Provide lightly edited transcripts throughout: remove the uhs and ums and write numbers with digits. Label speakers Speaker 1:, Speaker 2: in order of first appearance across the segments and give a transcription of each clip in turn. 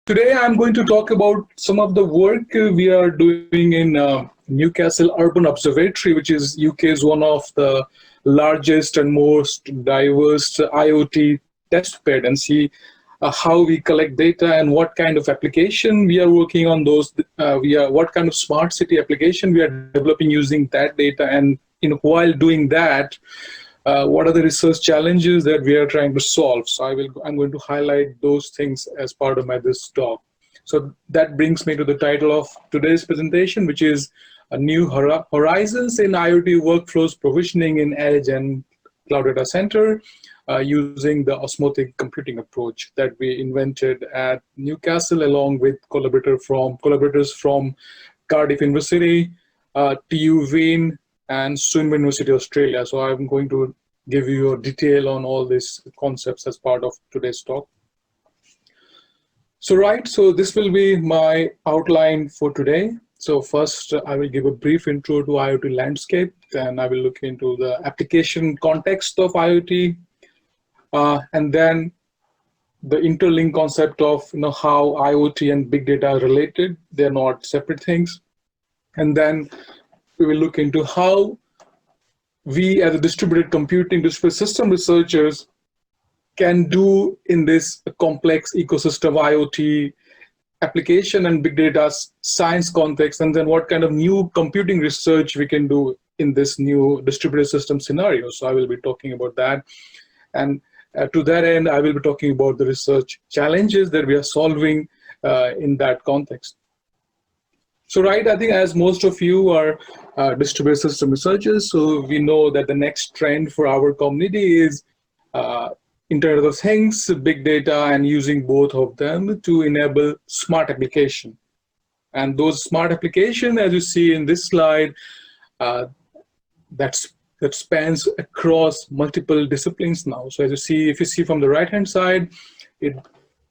Speaker 1: Today, I'm going to talk about some of the work we are doing in Newcastle Urban Observatory, which is UK's one of the largest and most diverse IoT test bed, and see how we collect data and what kind of application we are working on those. What kind of smart city application we are developing using that data, and while doing that, what are the research challenges that we are trying to solve. So I'm going to highlight those things as part of this talk. So that brings me to the title of today's presentation, which is New Horizons in IoT Workflows Provisioning in Edge and Cloud Data Center, using the osmotic computing approach that we invented at Newcastle, along with collaborators from Cardiff University, TU Wien, and Swinburne University, Australia. So I'm going to give you a detail on all these concepts as part of today's talk. So this will be my outline for today. So first, I will give a brief intro to IoT landscape, then I will look into the application context of IoT, and then the interlink concept of how IoT and big data are related. They're not separate things. And then we will look into how we as a distributed system researchers can do in this complex ecosystem IoT application and big data science context, and then what kind of new computing research we can do in this new distributed system scenario. So I will be talking about that. And to that end, I will be talking about the research challenges that we are solving in that context. So I think as most of you are distributed system researchers, so we know that the next trend for our community is Internet of Things, big data, and using both of them to enable smart application. And those smart application, as you see in this slide, that spans across multiple disciplines now. So as if you see from the right-hand side,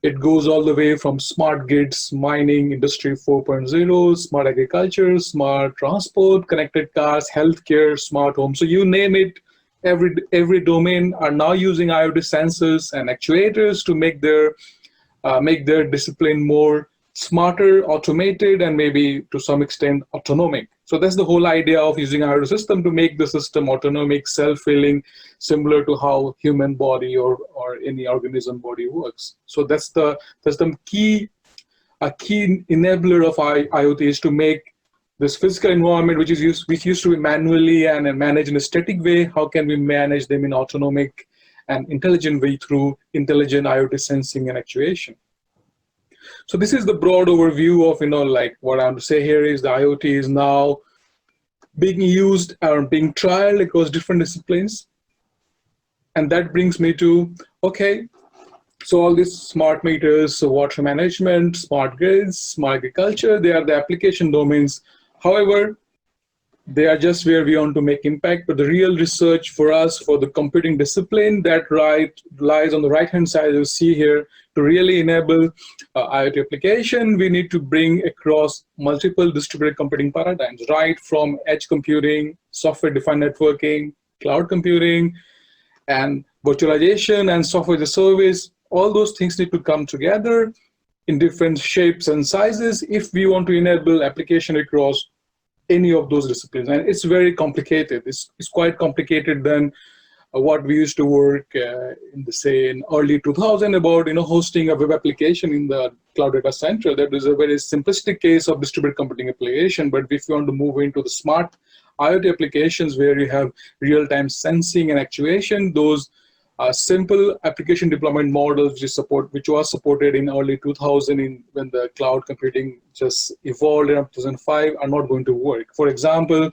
Speaker 1: it goes all the way from smart grids, mining, industry 4.0, smart agriculture, smart transport, connected cars, healthcare, smart home. So you name it, every domain are now using IoT sensors and actuators to make their discipline more smarter, automated, and maybe to some extent autonomic. So that's the whole idea of using IoT system to make the system autonomic, self-healing, similar to how human body or any organism body works. So that's the key enabler of IoT is to make this physical environment, which used to be manually and managed in a static way. How can we manage them in autonomic and intelligent way through intelligent IoT sensing and actuation? So this is the broad overview of, like what I'm to say here is the IoT is now being used or being trialed across different disciplines. And that brings me to, okay, so all these smart meters, so water management, smart grids, smart agriculture, they are the application domains. However, they are just where we want to make impact, but the real research for us, for the computing discipline, that lies on the right-hand side, you see here, to really enable IoT application, we need to bring across multiple distributed computing paradigms, right from edge computing, software-defined networking, cloud computing, and virtualization and software as a service. All those things need to come together in different shapes and sizes if we want to enable application across any of those disciplines. And it's very complicated. It's quite complicated than what we used to work in early 2000 about hosting a web application in the cloud data center. That is a very simplistic case of distributed computing application. But if you want to move into the smart IoT applications where you have real-time sensing and actuation, those simple application deployment models which was supported in early 2000 when the cloud computing just evolved in 2005 are not going to work. For example,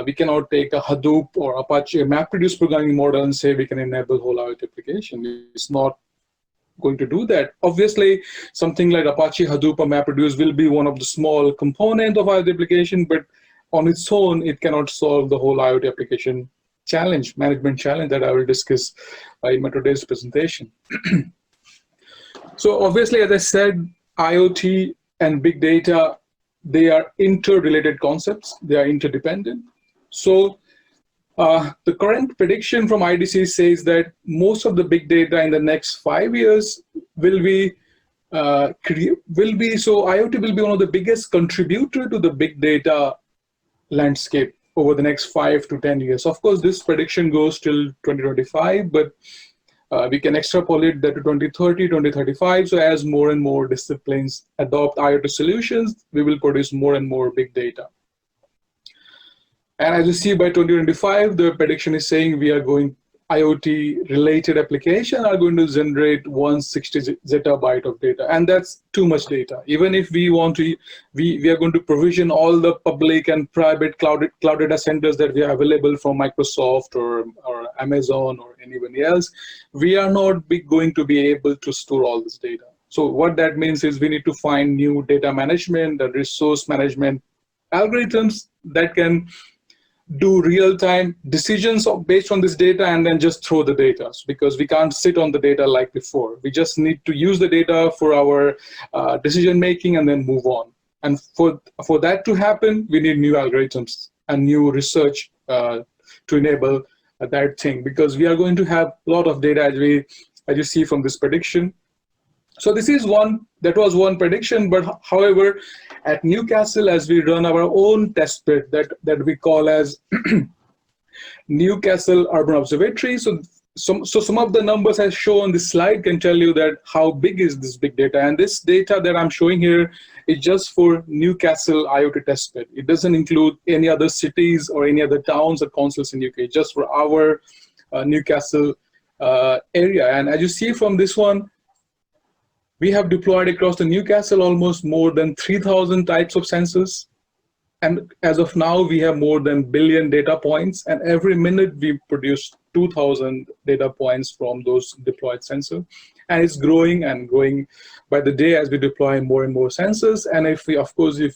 Speaker 1: we cannot take a Hadoop or Apache MapReduce programming model and say we can enable whole IoT application. It's not going to do that. Obviously, something like Apache Hadoop or MapReduce will be one of the small component of IoT application, but on its own, it cannot solve the whole IoT application management challenge that I will discuss in my today's presentation. So obviously, as I said, IoT and big data, they are interrelated concepts. They are interdependent. So The current prediction from IDC says that most of the big data in the next 5 years will be so IoT will be one of the biggest contributor to the big data landscape over the next 5 to 10 years. Of course, this prediction goes till 2025, but we can extrapolate that to 2030, 2035. So as more and more disciplines adopt IoT solutions, we will produce more and more big data. And as you see, by 2025, the prediction is saying we are going IoT related application are going to generate 160 zettabyte of data, and that's too much data. Even if we want to, we are going to provision all the public and private cloud data centers that we have available from Microsoft or Amazon or anybody else, we are not going to be able to store all this data. So what that means is we need to find new data management and resource management algorithms that can do real-time decisions based on this data and then just throw the data, because we can't sit on the data like before. We just need to use the data for our decision making and then move on. And for that to happen, we need new algorithms and new research to enable that thing, because we are going to have a lot of data as you see from this prediction. So this is that was one prediction, but however, at Newcastle, as we run our own test bed that we call as Newcastle Urban Observatory. So some of the numbers I show on this slide can tell you that how big is this big data. And this data that I'm showing here is just for Newcastle IoT test bed. It doesn't include any other cities or any other towns or councils in UK, just for our Newcastle area. And as you see from this one, we have deployed across the Newcastle almost more than 3,000 types of sensors. And as of now, we have more than 1 billion data points. And every minute we produce 2,000 data points from those deployed sensors. And it's growing and growing by the day as we deploy more and more sensors. And if we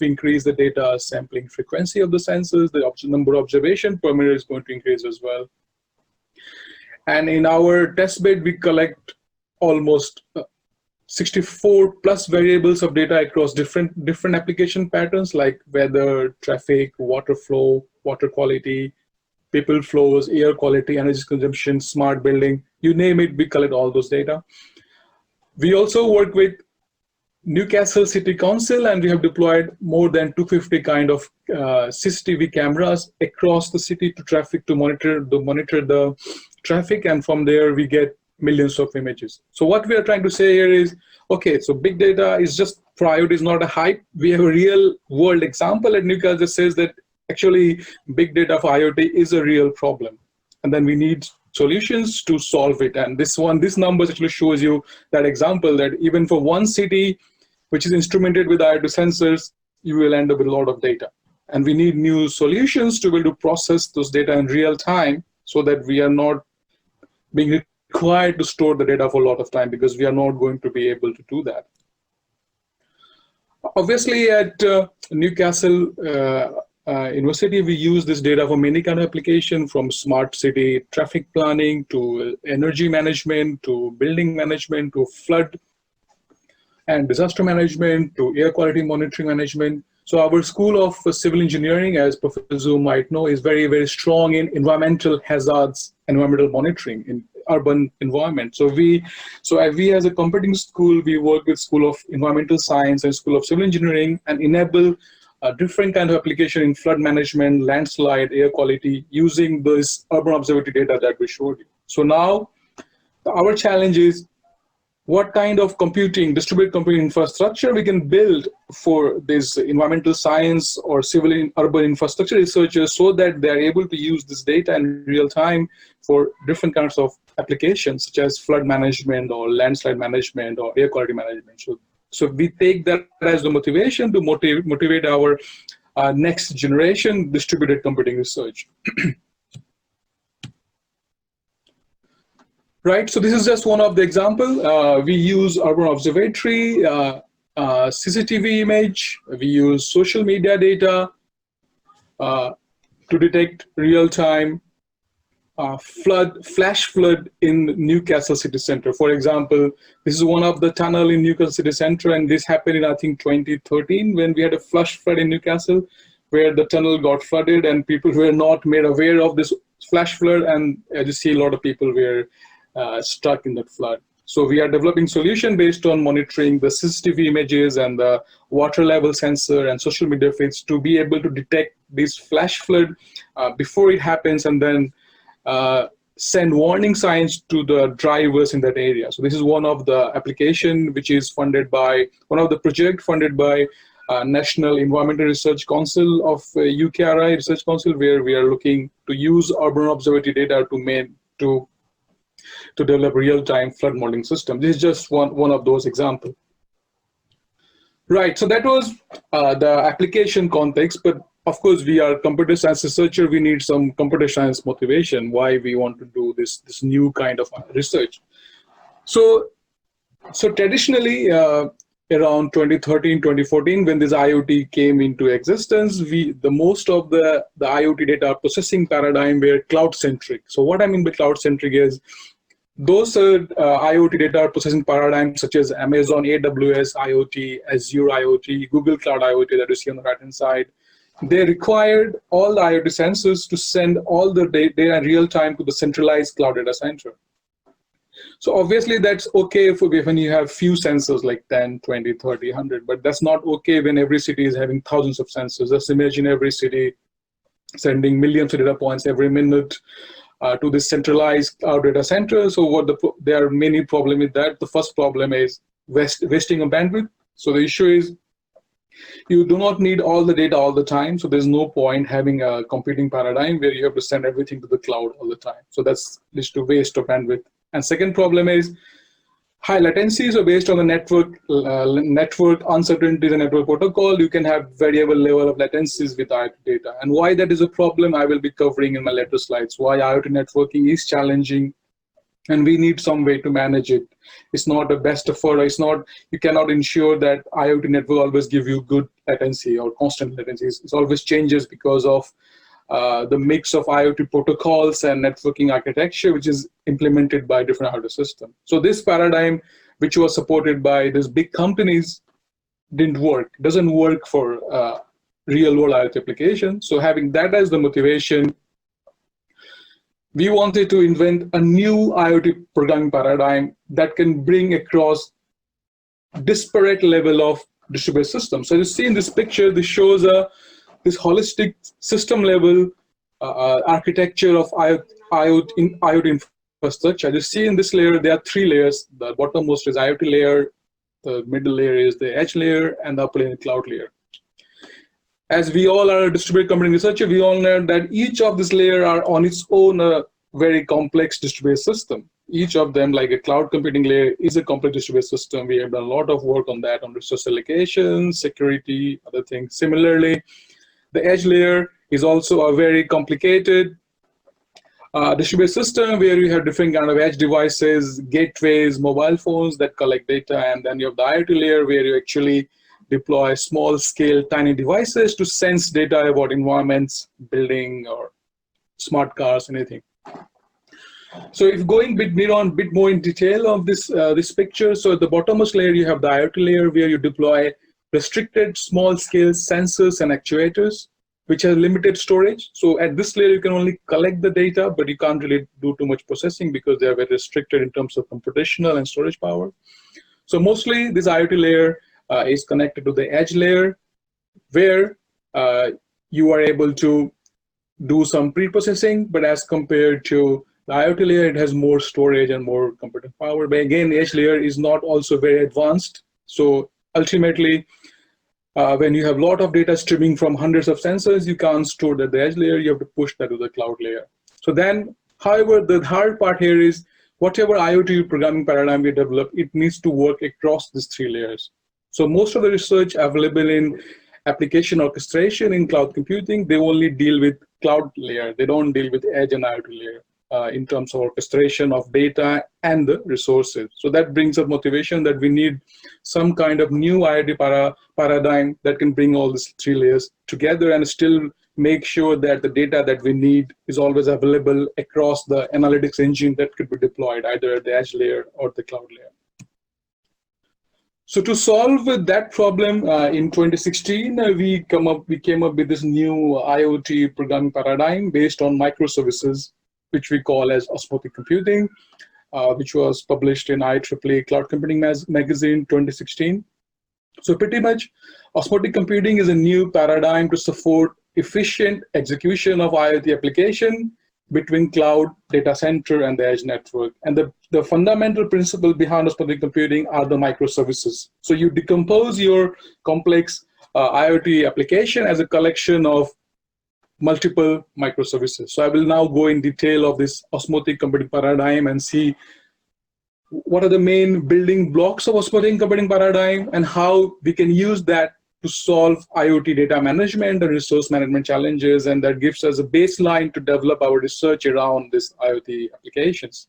Speaker 1: increase the data sampling frequency of the sensors, the number of observation per minute is going to increase as well. And in our test bed, we collect almost 64 plus variables of data across different application patterns like weather, traffic, water flow, water quality, people flows, air quality, energy consumption, smart building, you name it, we collect all those data. We also work with Newcastle City Council, and we have deployed more than 250 kind of CCTV cameras across the city to monitor the traffic, and from there we get millions of images. So what we are trying to say here is, okay, so big data is just, for IoT is not a hype. We have a real world example at Newcastle that says that actually big data for IoT is a real problem. And then we need solutions to solve it. And this numbers actually shows you that example that even for one city, which is instrumented with IoT sensors, you will end up with a lot of data. And we need new solutions to be able to process those data in real time so that we are not being required to store the data for a lot of time, because we are not going to be able to do that. Obviously, at Newcastle University, we use this data for many kind of application, from smart city traffic planning to energy management to building management to flood and disaster management to air quality monitoring management. So our School of Civil Engineering, as Professor Zoom might know, is very, very strong in environmental hazards, environmental monitoring in urban environment. So we as a competing school, we work with School of Environmental Science and School of Civil Engineering and enable different kind of application in flood management, landslide, air quality, using this urban observatory data that we showed you. So now our challenge is, what kind of distributed computing infrastructure we can build for this environmental science or civil urban infrastructure researchers, so that they're able to use this data in real time for different kinds of applications, such as flood management or landslide management or air quality management. So we take that as the motivation to motivate our next generation distributed computing research. Right, so this is just one of the example. We use urban observatory, CCTV image. We use social media data to detect real-time flash flood in Newcastle city center. For example, this is one of the tunnel in Newcastle city center, and this happened in, I think, 2013 when we had a flash flood in Newcastle, where the tunnel got flooded and people who were not made aware of this flash flood, and as you see, a lot of people were stuck in that flood. So we are developing solution based on monitoring the CCTV images and the water level sensor and social media feeds to be able to detect this flash flood before it happens, and then send warning signs to the drivers in that area. So this is one of the application which is funded by, one of the project funded by National Environmental Research Council of UKRI Research Council, where we are looking to use urban observatory data to develop real-time flood modeling system. This is just one of those examples. Right, so that was the application context, but of course we are computer science researcher, we need some computer science motivation, why we want to do this new kind of research. So traditionally, around 2013, 2014, when this IoT came into existence, most of the IoT data processing paradigm were cloud-centric. So what I mean by cloud-centric is those IoT data processing paradigms such as Amazon AWS IoT, Azure IoT, Google Cloud IoT that you see on the right-hand side, they required all the IoT sensors to send all the data in real time to the centralized cloud data center. So obviously that's okay when you have few sensors like 10, 20, 30, 100, but that's not okay when every city is having thousands of sensors. Just imagine every city sending millions of data points every minute to this centralized cloud data center. So there are many problems with that. The first problem is wasting of bandwidth. So the issue is you do not need all the data all the time. So there's no point having a computing paradigm where you have to send everything to the cloud all the time. So that's leads to waste of bandwidth. And second problem is high latency. So based on the network uncertainties and network protocol, you can have variable level of latencies with IoT data. And why that is a problem, I will be covering in my later slides. Why IoT networking is challenging, and we need some way to manage it. It's not the best effort. It's not, you cannot ensure that IoT network always give you good latency or constant latency. It always changes because of the mix of IoT protocols and networking architecture, which is implemented by different IoT systems. So this paradigm, which was supported by these big companies, doesn't work for real-world IoT applications. So having that as the motivation, we wanted to invent a new IoT programming paradigm that can bring across disparate level of distributed systems. So you see in this picture, this shows this holistic system level architecture of IoT infrastructure. You see in this layer, there are three layers. The bottommost is IoT layer, the middle layer is the edge layer, and the upper layer is the cloud layer. As we all are a distributed computing researcher, we all know that each of these layers are on its own a very complex distributed system. Each of them, like a cloud computing layer, is a complex distributed system. We have done a lot of work on that, on resource allocation, security, other things. Similarly, the edge layer is also a very complicated distributed system where you have different kind of edge devices, gateways, mobile phones that collect data, and then you have the IoT layer where you actually deploy small-scale, tiny devices to sense data about environments, building, or smart cars, anything. So if going a bit more in detail of this picture, so at the bottommost layer, you have the IoT layer where you deploy restricted small-scale sensors and actuators, which has limited storage. So at this layer, you can only collect the data, but you can't really do too much processing because they are very restricted in terms of computational and storage power. So mostly this IoT layer is connected to the edge layer, where you are able to do some pre-processing, but as compared to the IoT layer, it has more storage and more computing power. But again, the edge layer is not also very advanced. So ultimately, when you have a lot of data streaming from hundreds of sensors, you can't store that at the edge layer, you have to push that to the cloud layer. So then, however, the hard part here is whatever IoT programming paradigm we develop, it needs to work across these three layers. So most of the research available in application orchestration in cloud computing, they only deal with cloud layer. They don't deal with edge and IoT layer in terms of orchestration of data and the resources. So that brings up motivation that we need some kind of new IoT paradigm that can bring all these three layers together and still make sure that the data that we need is always available across the analytics engine that could be deployed either at the edge layer or the cloud layer. So to solve that problem, in 2016, we came up with this new IoT programming paradigm based on microservices, which we call as osmotic computing, which was published in IEEE Cloud Computing Magazine 2016. So pretty much, osmotic computing is a new paradigm to support efficient execution of IoT application between cloud, data center, and the edge network. And the fundamental principle behind osmotic computing are the microservices. So you decompose your complex IoT application as a collection of multiple microservices. So I will now go in detail of this osmotic computing paradigm and see what are the main building blocks of osmotic computing paradigm and how we can use that to solve IoT data management and resource management challenges, and that gives us a baseline to develop our research around these IoT applications.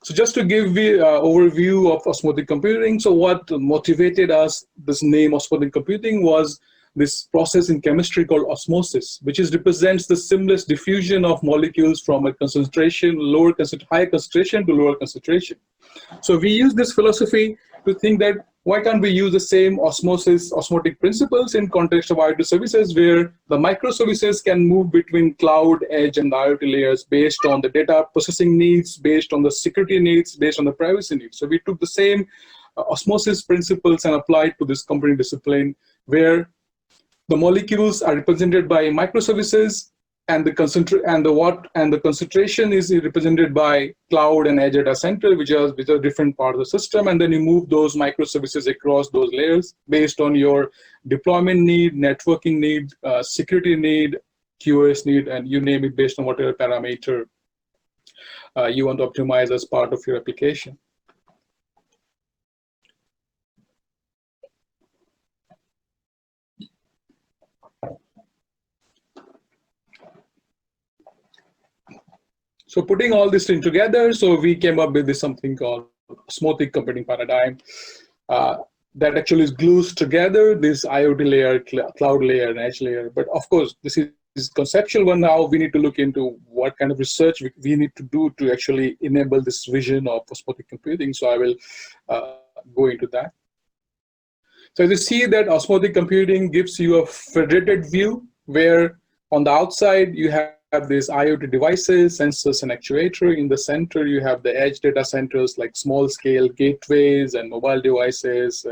Speaker 1: So just to give you an overview of osmotic computing, so what motivated us, this name osmotic computing, was this process in chemistry called osmosis, which represents the seamless diffusion of molecules from a concentration, high concentration to lower concentration. So we use this philosophy to think that why can't we use the same osmotic principles in context of IoT services, where the microservices can move between cloud, edge, and IoT layers based on the data processing needs, based on the security needs, based on the privacy needs. So we took the same osmosis principles and applied to this computing discipline, where the molecules are represented by microservices, and the concentration is represented by cloud and edge data center, which are different part of the system. And then you move those microservices across those layers based on your deployment need, networking need, security need, QoS need, and you name it, based on whatever parameter you want to optimize as part of your application. So putting all this thing together, so we came up with this something called osmotic computing paradigm that actually glues together this IoT layer, cloud layer, and edge layer. But of course, this is conceptual one. Now we need to look into what kind of research we need to do to actually enable this vision of osmotic computing. So I will go into that. So you see that osmotic computing gives you a federated view, where on the outside you have these IoT devices, sensors, and actuator. In the center, you have the edge data centers like small-scale gateways and mobile devices.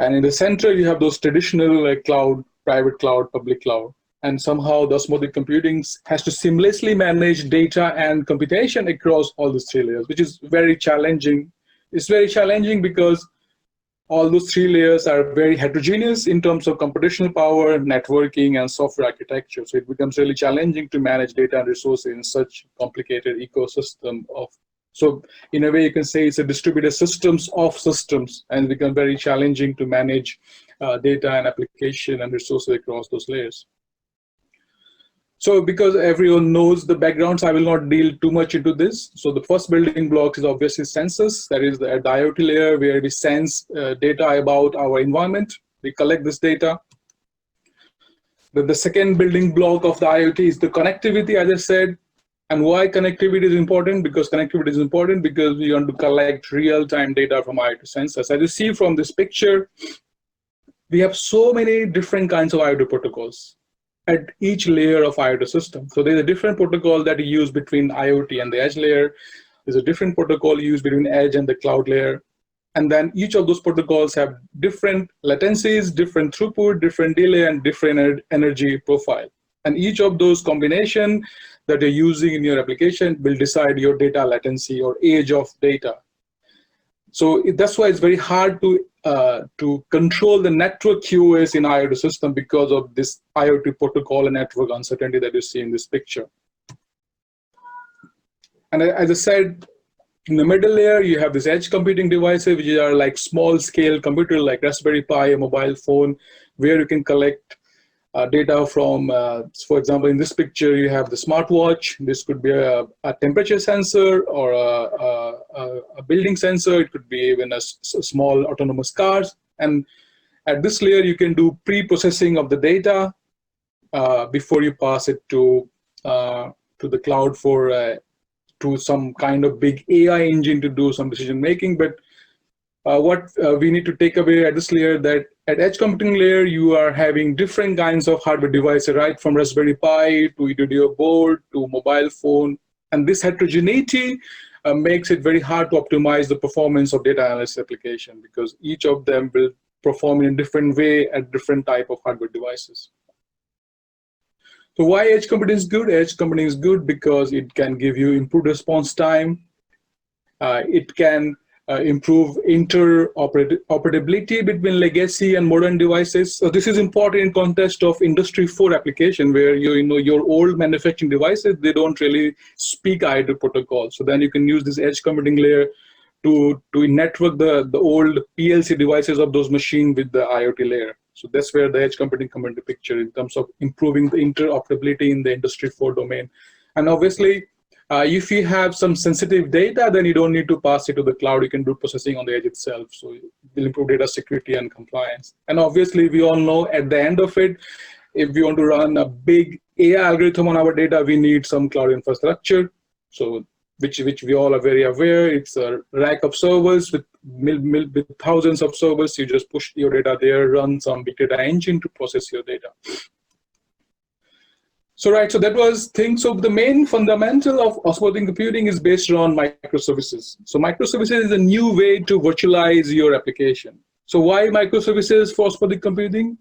Speaker 1: And in the center, you have those traditional cloud, private cloud, public cloud. And somehow the osmotic computing has to seamlessly manage data and computation across all these three layers, which is very challenging. It's very challenging because all those three layers are very heterogeneous in terms of computational power, networking, and software architecture. So it becomes really challenging to manage data and resources in such complicated ecosystem of. So in a way, you can say it's a distributed systems of systems, and it becomes very challenging to manage data and application and resources across those layers. So because everyone knows the backgrounds, I will not deal too much into this. So the first building block is obviously sensors. That is the IoT layer, where we sense data about our environment. We collect this data. Then the second building block of the IoT is the connectivity, as I said. And why connectivity is important? Because connectivity is important because we want to collect real-time data from IoT sensors. As you see from this picture, we have so many different kinds of IoT protocols at each layer of IoT system. So there's a different protocol that you use between IoT and the edge layer. There's a different protocol used between edge and the cloud layer. And then each of those protocols have different latencies, different throughput, different delay, and different energy profile. And each of those combination that you're using in your application will decide your data latency or age of data. So that's why it's very hard to control the network QoS in IoT system because of this IoT protocol and network uncertainty that you see in this picture. And as I said, in the middle layer, you have this edge computing devices, which are like small scale computer like Raspberry Pi, a mobile phone, where you can collect data from, for example, in this picture, you have the smartwatch. This could be a temperature sensor or a building sensor. It could be even a small autonomous cars. And at this layer, you can do pre-processing of the data before you pass it to the cloud for to some kind of big AI engine to do some decision making. But what we need to take away at this layer, that at edge computing layer, you are having different kinds of hardware devices, right? From Raspberry Pi to video board to mobile phone. And this heterogeneity makes it very hard to optimize the performance of data analysis application, because each of them will perform in a different way at different type of hardware devices. So why edge computing is good? Edge computing is good because it can give you improved response time. It can improve interoperability between legacy and modern devices. So this is important in context of Industry 4 application, where your old manufacturing devices, they don't really speak IoT protocol. So then you can use this edge computing layer to network the old PLC devices of those machines with the IoT layer. So that's where the edge computing comes into picture in terms of improving the interoperability in the Industry 4 domain. And obviously, if you have some sensitive data, then you don't need to pass it to the cloud. You can do processing on the edge itself. So it will improve data security and compliance. And obviously, we all know at the end of it, if we want to run a big AI algorithm on our data, we need some cloud infrastructure. So which we all are very aware. It's a rack of servers with thousands of servers. You just push your data there, run some big data engine to process your data. So so that was things. So the main fundamental of osmotic computing is based on microservices. So microservices is a new way to virtualize your application. So why microservices for osmotic computing?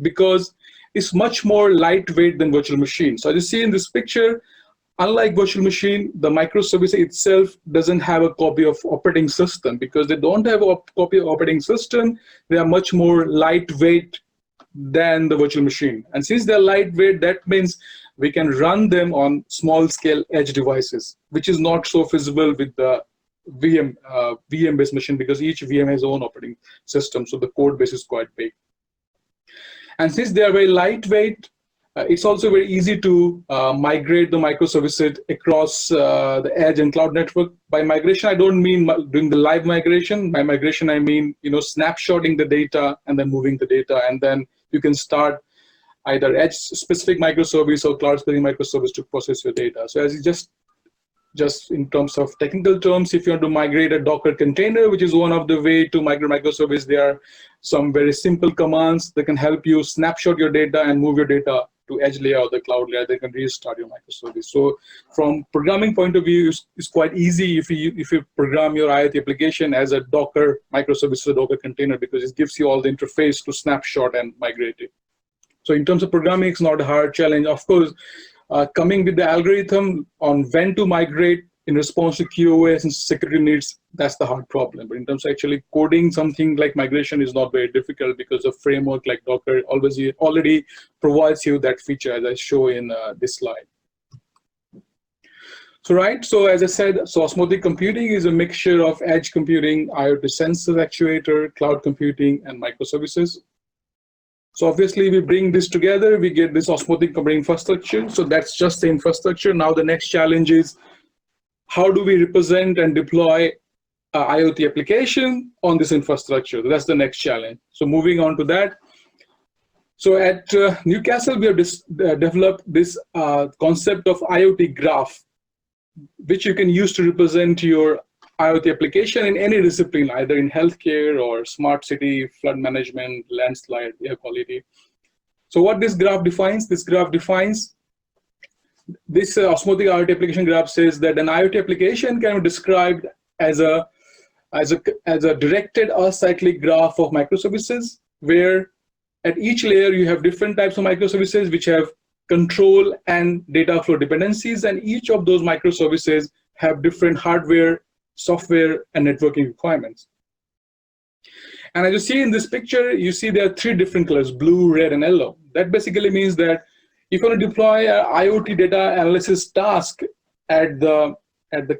Speaker 1: Because it's much more lightweight than virtual machine. So as you see in this picture, unlike virtual machine, the microservice itself doesn't have a copy of operating system. Because they don't have a copy of operating system, they are much more lightweight than the virtual machine. And since they're lightweight, that means we can run them on small scale edge devices, which is not so feasible with the VM-based machine, because each VM has its own operating system. So the code base is quite big. And since they are very lightweight, it's also very easy to migrate the microservices across the edge and cloud network. By migration, I don't mean doing the live migration. By migration, I mean snapshotting the data and then moving the data, and then you can start either edge-specific microservice or cloud-specific microservice to process your data. So as you just in terms of technical terms, if you want to migrate a Docker container, which is one of the way to migrate microservice, there are some very simple commands that can help you snapshot your data and move your data to edge layer or the cloud layer. They can restart your microservice. So from programming point of view, it's quite easy if you program your IoT application as a Docker microservice or Docker container, because it gives you all the interface to snapshot and migrate it. So in terms of programming, it's not a hard challenge. Of course, coming with the algorithm on when to migrate in response to QoS and security needs, that's the hard problem. But in terms of actually coding something like migration is not very difficult, because a framework like Docker already provides you that feature, as I show in this slide. So as I said, so osmotic computing is a mixture of edge computing, IoT sensor actuator, cloud computing, and microservices. So obviously, we bring this together, we get this osmotic computing infrastructure. So that's just the infrastructure. Now the next challenge is, how do we represent and deploy IoT application on this infrastructure? That's the next challenge. So moving on to that. So at Newcastle, we have developed this concept of IoT graph, which you can use to represent your IoT application in any discipline, either in healthcare or smart city, flood management, landslide, air quality. So what this graph defines? This graph defines this osmotic IoT application graph says that an IoT application can be described as a directed acyclic graph of microservices, where at each layer you have different types of microservices which have control and data flow dependencies, and each of those microservices have different hardware, software, and networking requirements. And as you see in this picture, you see there are three different colors: blue, red, and yellow. That basically means that if you want to deploy an IoT data analysis task at the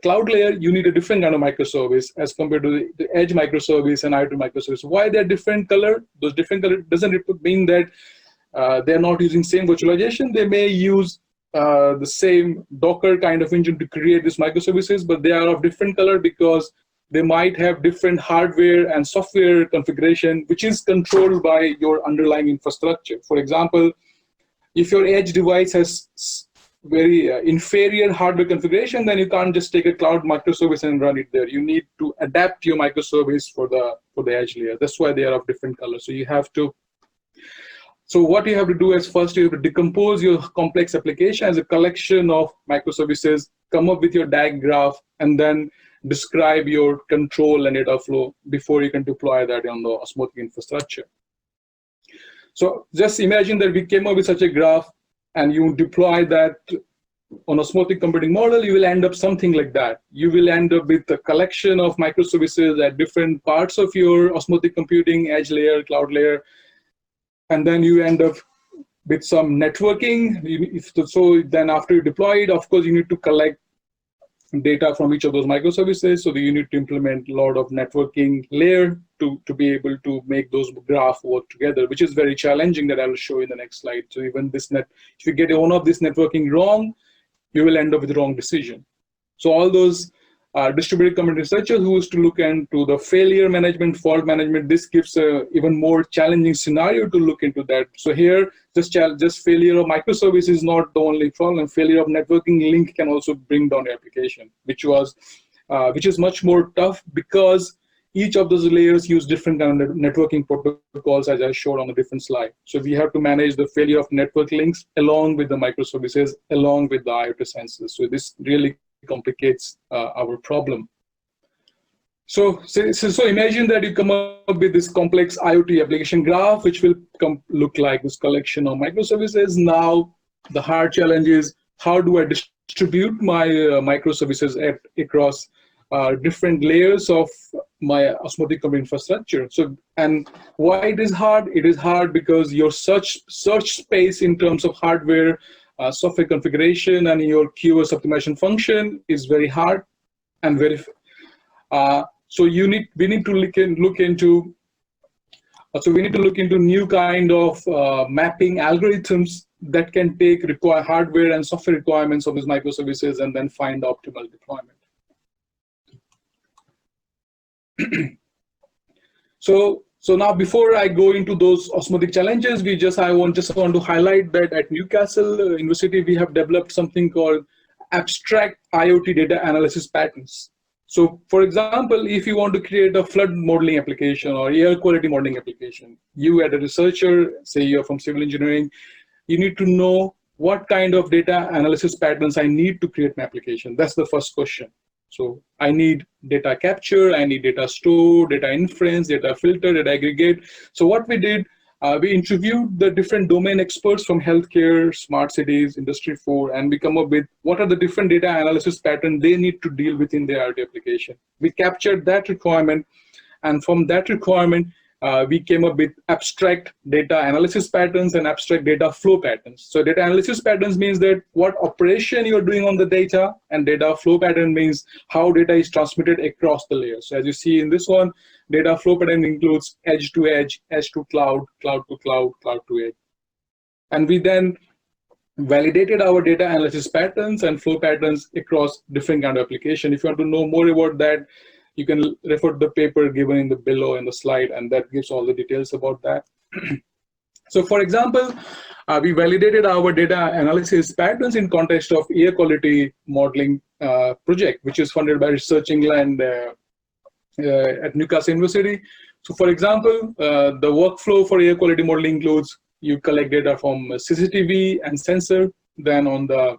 Speaker 1: cloud layer, you need a different kind of microservice as compared to the edge microservice and IoT microservice. Why they're different color? Those different color doesn't mean that they're not using same virtualization. They may use the same Docker kind of engine to create these microservices, but they are of different color because they might have different hardware and software configuration, which is controlled by your underlying infrastructure. For example, if your edge device has very inferior hardware configuration, then you can't just take a cloud microservice and run it there. You need to adapt your microservice for the edge layer. That's why they are of different colors. So you have to. So what you have to do is first you have to decompose your complex application as a collection of microservices, come up with your DAG graph, and then describe your control and data flow before you can deploy that on the Osmotic infrastructure. So just imagine that we came up with such a graph and you deploy that on Osmotic computing model, you will end up something like that. You will end up with a collection of microservices at different parts of your Osmotic computing, edge layer, cloud layer, and then you end up with some networking. So then after you deploy it, of course, you need to collect data from each of those microservices. So you need to implement a lot of networking layer to be able to make those graphs work together, which is very challenging that I will show in the next slide. So even this if you get one of this networking wrong, you will end up with the wrong decision. So all those distributed computing researchers who used to look into the failure management, fault management, this gives a even more challenging scenario to look into that. So here, just failure of microservice is not the only problem. Failure of networking link can also bring down the application, which is much more tough because each of those layers use different kind of networking protocols, as I showed on a different slide. So we have to manage the failure of network links along with the microservices, along with the IoT sensors. So this really complicates our problem. So imagine that you come up with this complex IoT application graph, which will look like this collection of microservices. Now, the hard challenge is how do I distribute my microservices across different layers of my Osmotic computing infrastructure. So, and why it is hard? It is hard because your search space in terms of hardware, software configuration, and your QoS optimization function is very hard and very. So we need to look into. So we need to look into new kind of mapping algorithms that can take hardware and software requirements of these microservices and then find the optimal deployment. So now, before I go into those Osmotic challenges, I want to highlight that at Newcastle University we have developed something called abstract IoT data analysis patterns. So, for example, if you want to create a flood modeling application or air quality modeling application, you as a researcher, say you're from civil engineering, you need to know what kind of data analysis patterns I need to create my application. That's the first question. So I need data capture, I need data store, data inference, data filter, data aggregate. So what we did, we interviewed the different domain experts from healthcare, smart cities, Industry 4, and we come up with what are the different data analysis patterns they need to deal with in their IoT application. We captured that requirement, and from that requirement, we came up with abstract data analysis patterns and abstract data flow patterns. So data analysis patterns means that what operation you're doing on the data, and data flow pattern means how data is transmitted across the layers. So as you see in this one, data flow pattern includes edge to edge, edge to cloud, cloud to cloud, cloud to edge. And we then validated our data analysis patterns and flow patterns across different kind of application. If you want to know more about that, you can refer to the paper given in the below in the slide, and that gives all the details about that. So for example, we validated our data analysis patterns in context of air quality modeling project, which is funded by Research England at Newcastle University. So for example, the workflow for air quality modeling includes you collect data from CCTV and sensor, then on the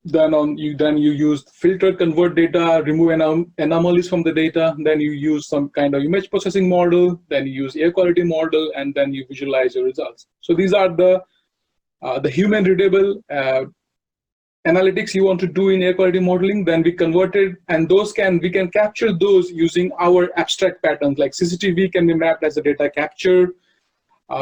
Speaker 1: Then you use filter, convert data, remove anomalies from the data. Then you use some kind of image processing model. Then you use air quality model, and then you visualize your results. So these are the human readable analytics you want to do in air quality modeling. Then we converted, and we can capture those using our abstract patterns. Like CCTV can be mapped as a data capture.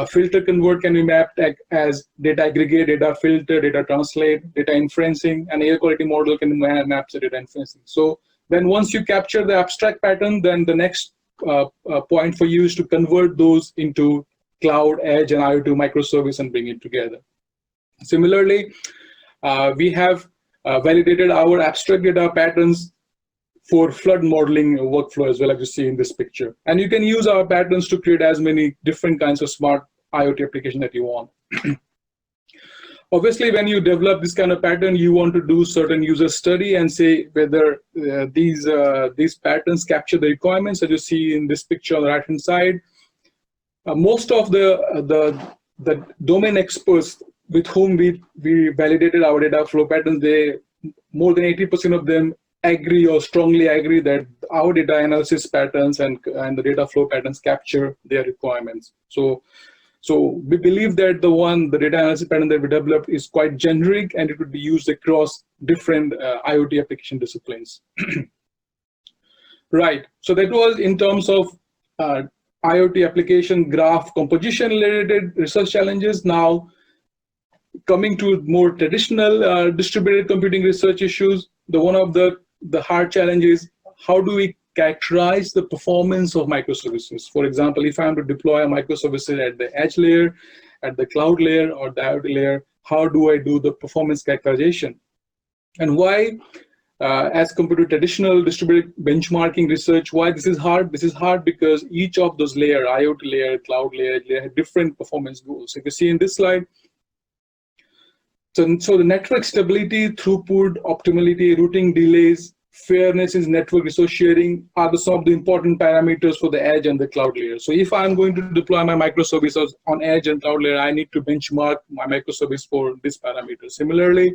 Speaker 1: Filter convert can be mapped as data aggregate, data filter, data translate, data inferencing, and air quality model can be mapped as data inferencing. So then once you capture the abstract pattern, then the next point for you is to convert those into cloud, edge, and IoT microservice and bring it together. Similarly, we have validated our abstract data patterns for flood modeling workflow as well, as you see in this picture. And you can use our patterns to create as many different kinds of smart IoT applications that you want. Obviously, when you develop this kind of pattern, you want to do certain user study and say whether these patterns capture the requirements that you see in this picture on the right hand side. Most of the domain experts with whom we validated our data flow patterns, more than 80% of them agree or strongly agree that our data analysis patterns and the data flow patterns capture their requirements. So we believe that the data analysis pattern that we developed is quite generic and it would be used across different IoT application disciplines. Right, so that was in terms of IoT application graph composition related research challenges. Now, coming to more traditional distributed computing research issues, one of the hard challenges, how do we characterize the performance of microservices? For example, if I am to deploy a microservice at the edge layer, at the cloud layer, or the IoT layer, how do I do the performance characterization? And why, as compared to traditional distributed benchmarking research, why this is hard? This is hard because each of those layers, IoT layer, cloud layer, have different performance goals. If you see in this slide, so the network stability, throughput, optimality, routing delays, fairness in network resource sharing are some of the important parameters for the edge and the cloud layer. So if I'm going to deploy my microservices on edge and cloud layer, I need to benchmark my microservice for this parameter. Similarly,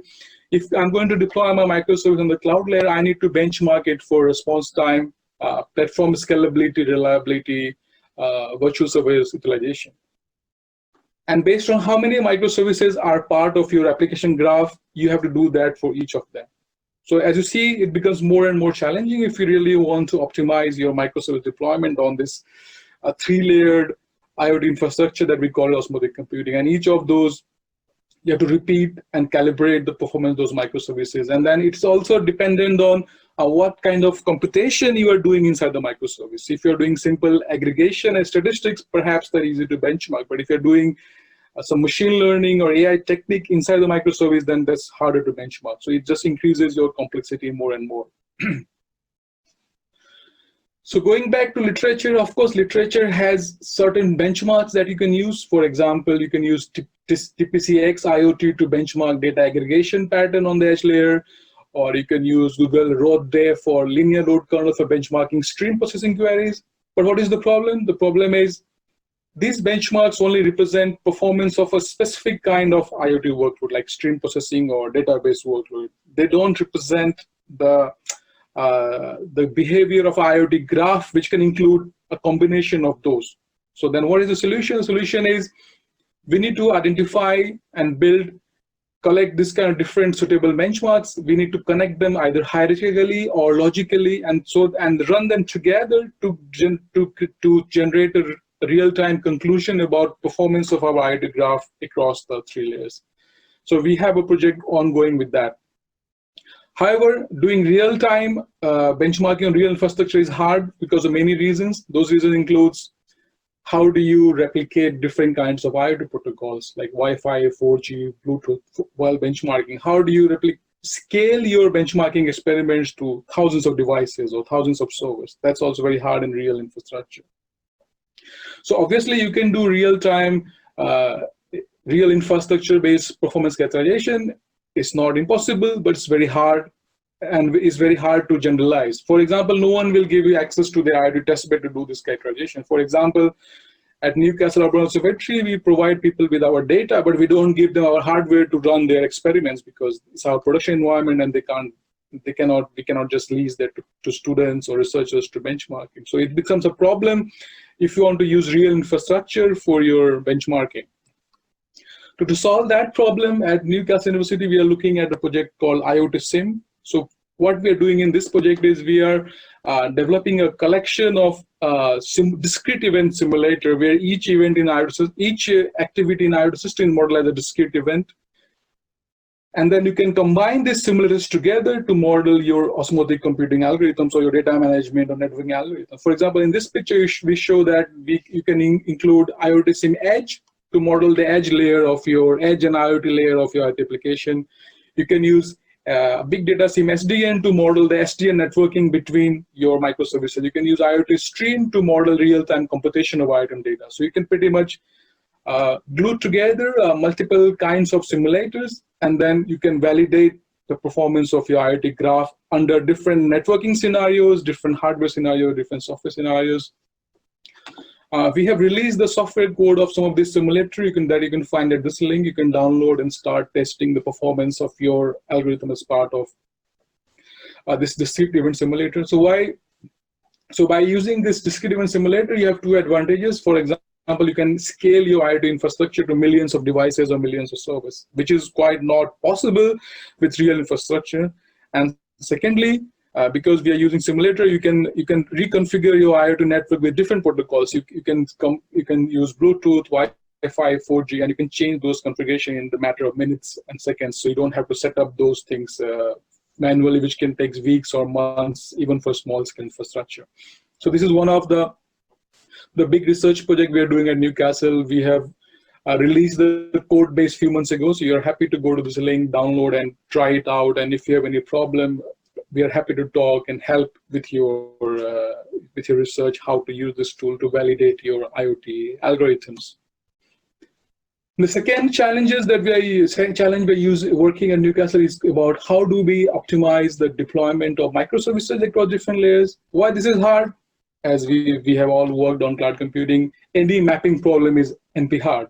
Speaker 1: if I'm going to deploy my microservice on the cloud layer, I need to benchmark it for response time, platform scalability, reliability, virtual service utilization. And based on how many microservices are part of your application graph, you have to do that for each of them. So as you see, it becomes more and more challenging if you really want to optimize your microservice deployment on this three-layered IoT infrastructure that we call osmotic computing. And each of those, you have to repeat and calibrate the performance of those microservices. And then it's also dependent on what kind of computation you are doing inside the microservice. If you're doing simple aggregation and statistics, perhaps they're easy to benchmark. But if you're doing some machine learning or AI technique inside the microservice, then that's harder to benchmark. So it just increases your complexity more and more. So going back to literature, of course, literature has certain benchmarks that you can use. For example, you can use TPCX IoT to benchmark data aggregation pattern on the edge layer, or you can use Google ROAD for linear load kernel for benchmarking stream processing queries. But what is the problem? The problem is these benchmarks only represent performance of a specific kind of IoT workload, like stream processing or database workload. They don't represent the behavior of IoT graph, which can include a combination of those. So then what is the solution? The solution is we need to identify and collect this kind of different suitable benchmarks. We need to connect them either hierarchically or logically, and run them together to generate a real-time conclusion about performance of our IoT graph across the three layers. So we have a project ongoing with that. However, doing real-time benchmarking on real infrastructure is hard because of many reasons. Those reasons includes how do you replicate different kinds of IoT protocols like Wi-Fi, 4G, Bluetooth while benchmarking? How do you scale your benchmarking experiments to thousands of devices or thousands of servers? That's also very hard in real infrastructure. So obviously you can do real-time, real infrastructure-based performance characterization. It's not impossible, but it's very hard, and it's very hard to generalize. For example, no one will give you access to the IoT testbed to do this characterization. For example, at Newcastle University, we provide people with our data, but we don't give them our hardware to run their experiments because it's our production environment, and we cannot just lease that to students or researchers to benchmarking. So it becomes a problem if you want to use real infrastructure for your benchmarking. To solve that problem, at Newcastle University, we are looking at a project called IoT Sim. So what we are doing in this project is we are developing a collection of discrete event simulator where each activity in IoT system model as a discrete event. And then you can combine these simulators together to model your osmotic computing algorithms or your data management or networking algorithms. For example, in this picture, we show that you can include IoT Sim Edge to model the edge layer of your edge and IoT layer of your IoT application. You can use Big Data Sim SDN to model the SDN networking between your microservices. You can use IoT Stream to model real-time computation of IoT data. So you can pretty much glue together multiple kinds of simulators, and then you can validate the performance of your IoT graph under different networking scenarios, different hardware scenarios, different software scenarios. We have released the software code of some of this simulator that you can find at this link. You can download and start testing the performance of your algorithm as part of this discrete event simulator. So by using this discrete event simulator, you have two advantages. For example, you can scale your IoT infrastructure to millions of devices or millions of servers, which is quite not possible with real infrastructure. And secondly, because we are using simulator, you can reconfigure your IoT network with different protocols. You can use Bluetooth, Wi-Fi, 4G, and you can change those configuration in the matter of minutes and seconds. So you don't have to set up those things manually, which can take weeks or months, even for small-scale infrastructure. So this is one of the big research project we are doing at Newcastle. We have released the code base a few months ago, so you're happy to go to this link, download, and try it out. And if you have any problem, we are happy to talk and help with your research, how to use this tool to validate your IoT algorithms. The second challenges that we're working at Newcastle is about how do we optimize the deployment of microservices across different layers. Why this is hard? As we have all worked on cloud computing, any mapping problem is NP hard.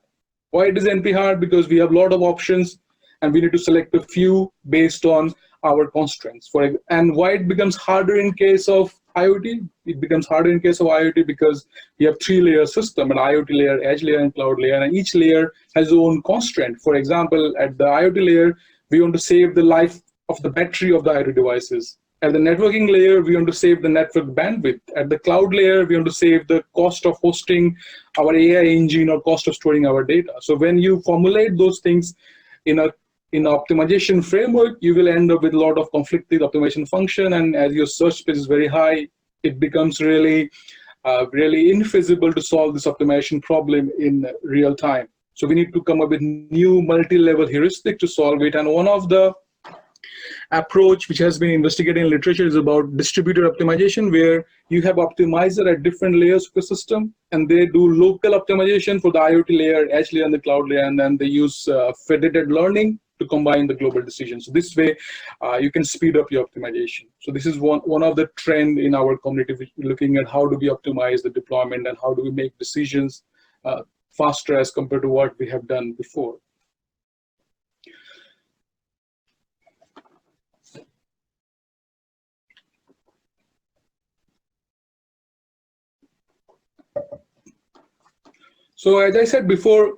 Speaker 1: Why it is NP hard? Because we have a lot of options and we need to select a few based on our constraints. And why it becomes harder in case of IoT? It becomes harder in case of IoT because we have three-layer system: an IoT layer, edge layer, and cloud layer, and each layer has its own constraint. For example, at the IoT layer, we want to save the life of the battery of the IoT devices. At the networking layer, we want to save the network bandwidth. At the cloud layer, we want to save the cost of hosting our AI engine or cost of storing our data. So when you formulate those things in an optimization framework, you will end up with a lot of conflicted optimization function, and as your search space is very high, it becomes really infeasible to solve this optimization problem in real time. So we need to come up with new multi-level heuristic to solve it, and one of the approach which has been investigated in literature is about distributed optimization, where you have optimizer at different layers of the system, and they do local optimization for the IoT layer, edge layer, and the cloud layer, and then they use federated learning to combine the global decisions. So this way, you can speed up your optimization. So this is one of the trend in our community, looking at how do we optimize the deployment and how do we make decisions faster as compared to what we have done before. So as I said before,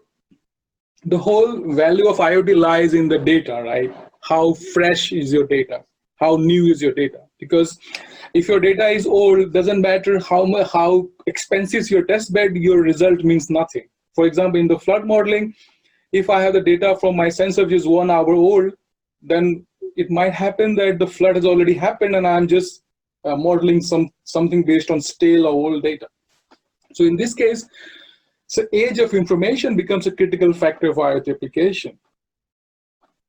Speaker 1: the whole value of IoT lies in the data, right? How fresh is your data? How new is your data? Because if your data is old, doesn't matter how expensive is your test bed, your result means nothing. For example, in the flood modeling, if I have the data from my sensor which is 1 hour old, then it might happen that the flood has already happened and I'm just modeling something based on stale or old data. So in this case, so age of information becomes a critical factor for IoT application.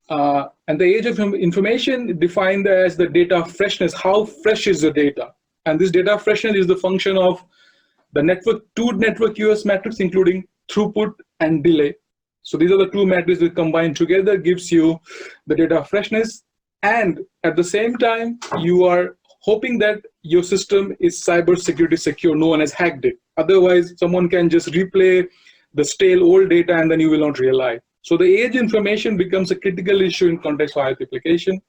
Speaker 1: And the age of information defined as the data freshness. How fresh is the data? And this data freshness is the function of the network US matrix, including throughput and delay. So these are the two metrics that combined together gives you the data freshness. And at the same time, you are hoping that your system is cyber security secure. No one has hacked it. Otherwise, someone can just replay the stale old data and then you will not realize. So the age information becomes a critical issue in context of IoT application.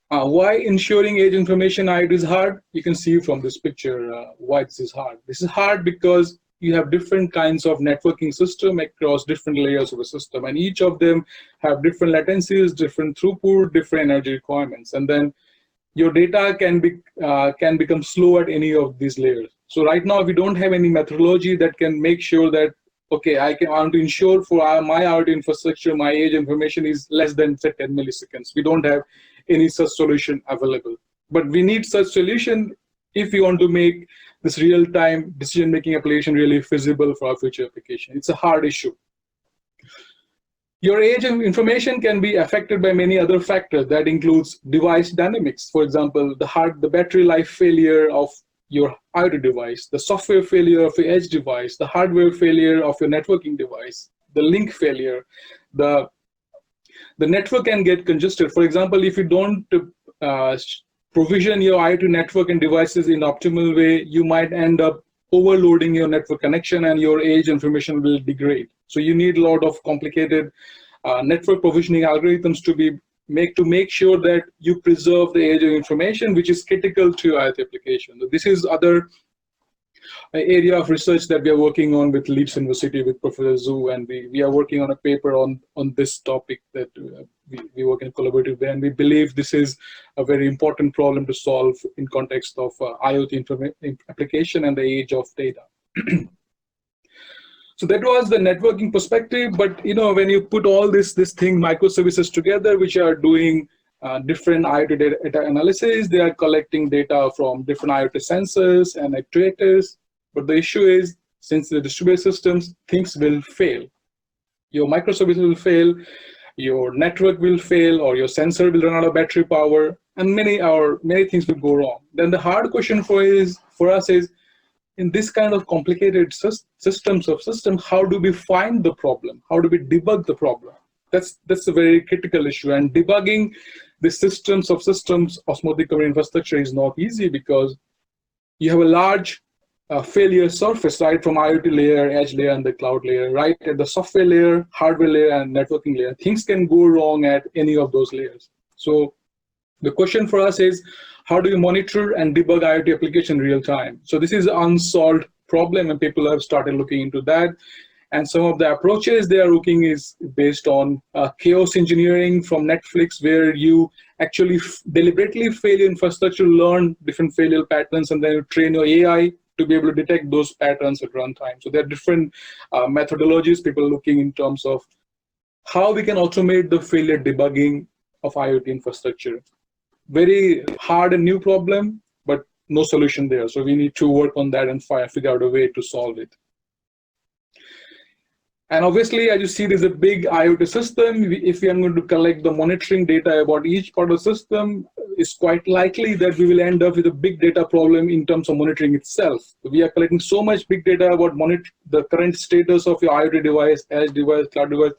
Speaker 1: Why ensuring age information IoT is hard? You can see from this picture why this is hard. This is hard because you have different kinds of networking system across different layers of the system, and each of them have different latencies, different throughput, different energy requirements, and then your data can become slow at any of these layers. So right now, we don't have any methodology that can make sure that, okay, I want to ensure for my IoT infrastructure, my age information is less than, say, 10 milliseconds. We don't have any such solution available. But we need such solution if we want to make this real-time decision-making application really feasible for our future application. It's a hard issue. Your age of information can be affected by many other factors. That includes device dynamics. For example, the battery life failure of your IoT device, the software failure of your edge device, the hardware failure of your networking device, the link failure, the network can get congested. For example, if you don't uh, provision your IoT network and devices in optimal way, you might end up overloading your network connection and your edge information will degrade. So you need a lot of complicated network provisioning algorithms to make sure that you preserve the edge of information, which is critical to your IoT application. So this is other area of research that we are working on with Leeds University with Professor Zhu, and we are working on a paper on this topic that we work in collaborative way, and we believe this is a very important problem to solve in context of IoT application and the age of data. So that was the networking perspective, but when you put all this thing microservices together, which are doing different IoT data analysis, they are collecting data from different IoT sensors and actuators. But the issue is, since the distributed systems, things will fail. Your microservices will fail, your network will fail, or your sensor will run out of battery power, and many things will go wrong. Then the hard question for us is, in this kind of complicated systems, how do we find the problem? How do we debug the problem? That's a very critical issue. And debugging the systems osmotic cover infrastructure is not easy, because you have a large failure surface, right, from IoT layer, edge layer, and the cloud layer, right at the software layer, hardware layer, and networking layer. Things can go wrong at any of those layers. So the question for us is, how do you monitor and debug IoT application in real time? So this is an unsolved problem, and people have started looking into that. And some of the approaches they are looking is based on chaos engineering from Netflix, where you actually deliberately fail your infrastructure, learn different failure patterns, and then you train your AI to be able to detect those patterns at runtime. So there are different methodologies people are looking in terms of how we can automate the failure debugging of IoT infrastructure. Very hard and new problem, but no solution there. So we need to work on that and figure out a way to solve it. And obviously, as you see, there's a big IoT system. If we are going to collect the monitoring data about each part of the system, it's quite likely that we will end up with a big data problem in terms of monitoring itself. We are collecting so much big data about the current status of your IoT device, edge device, cloud device.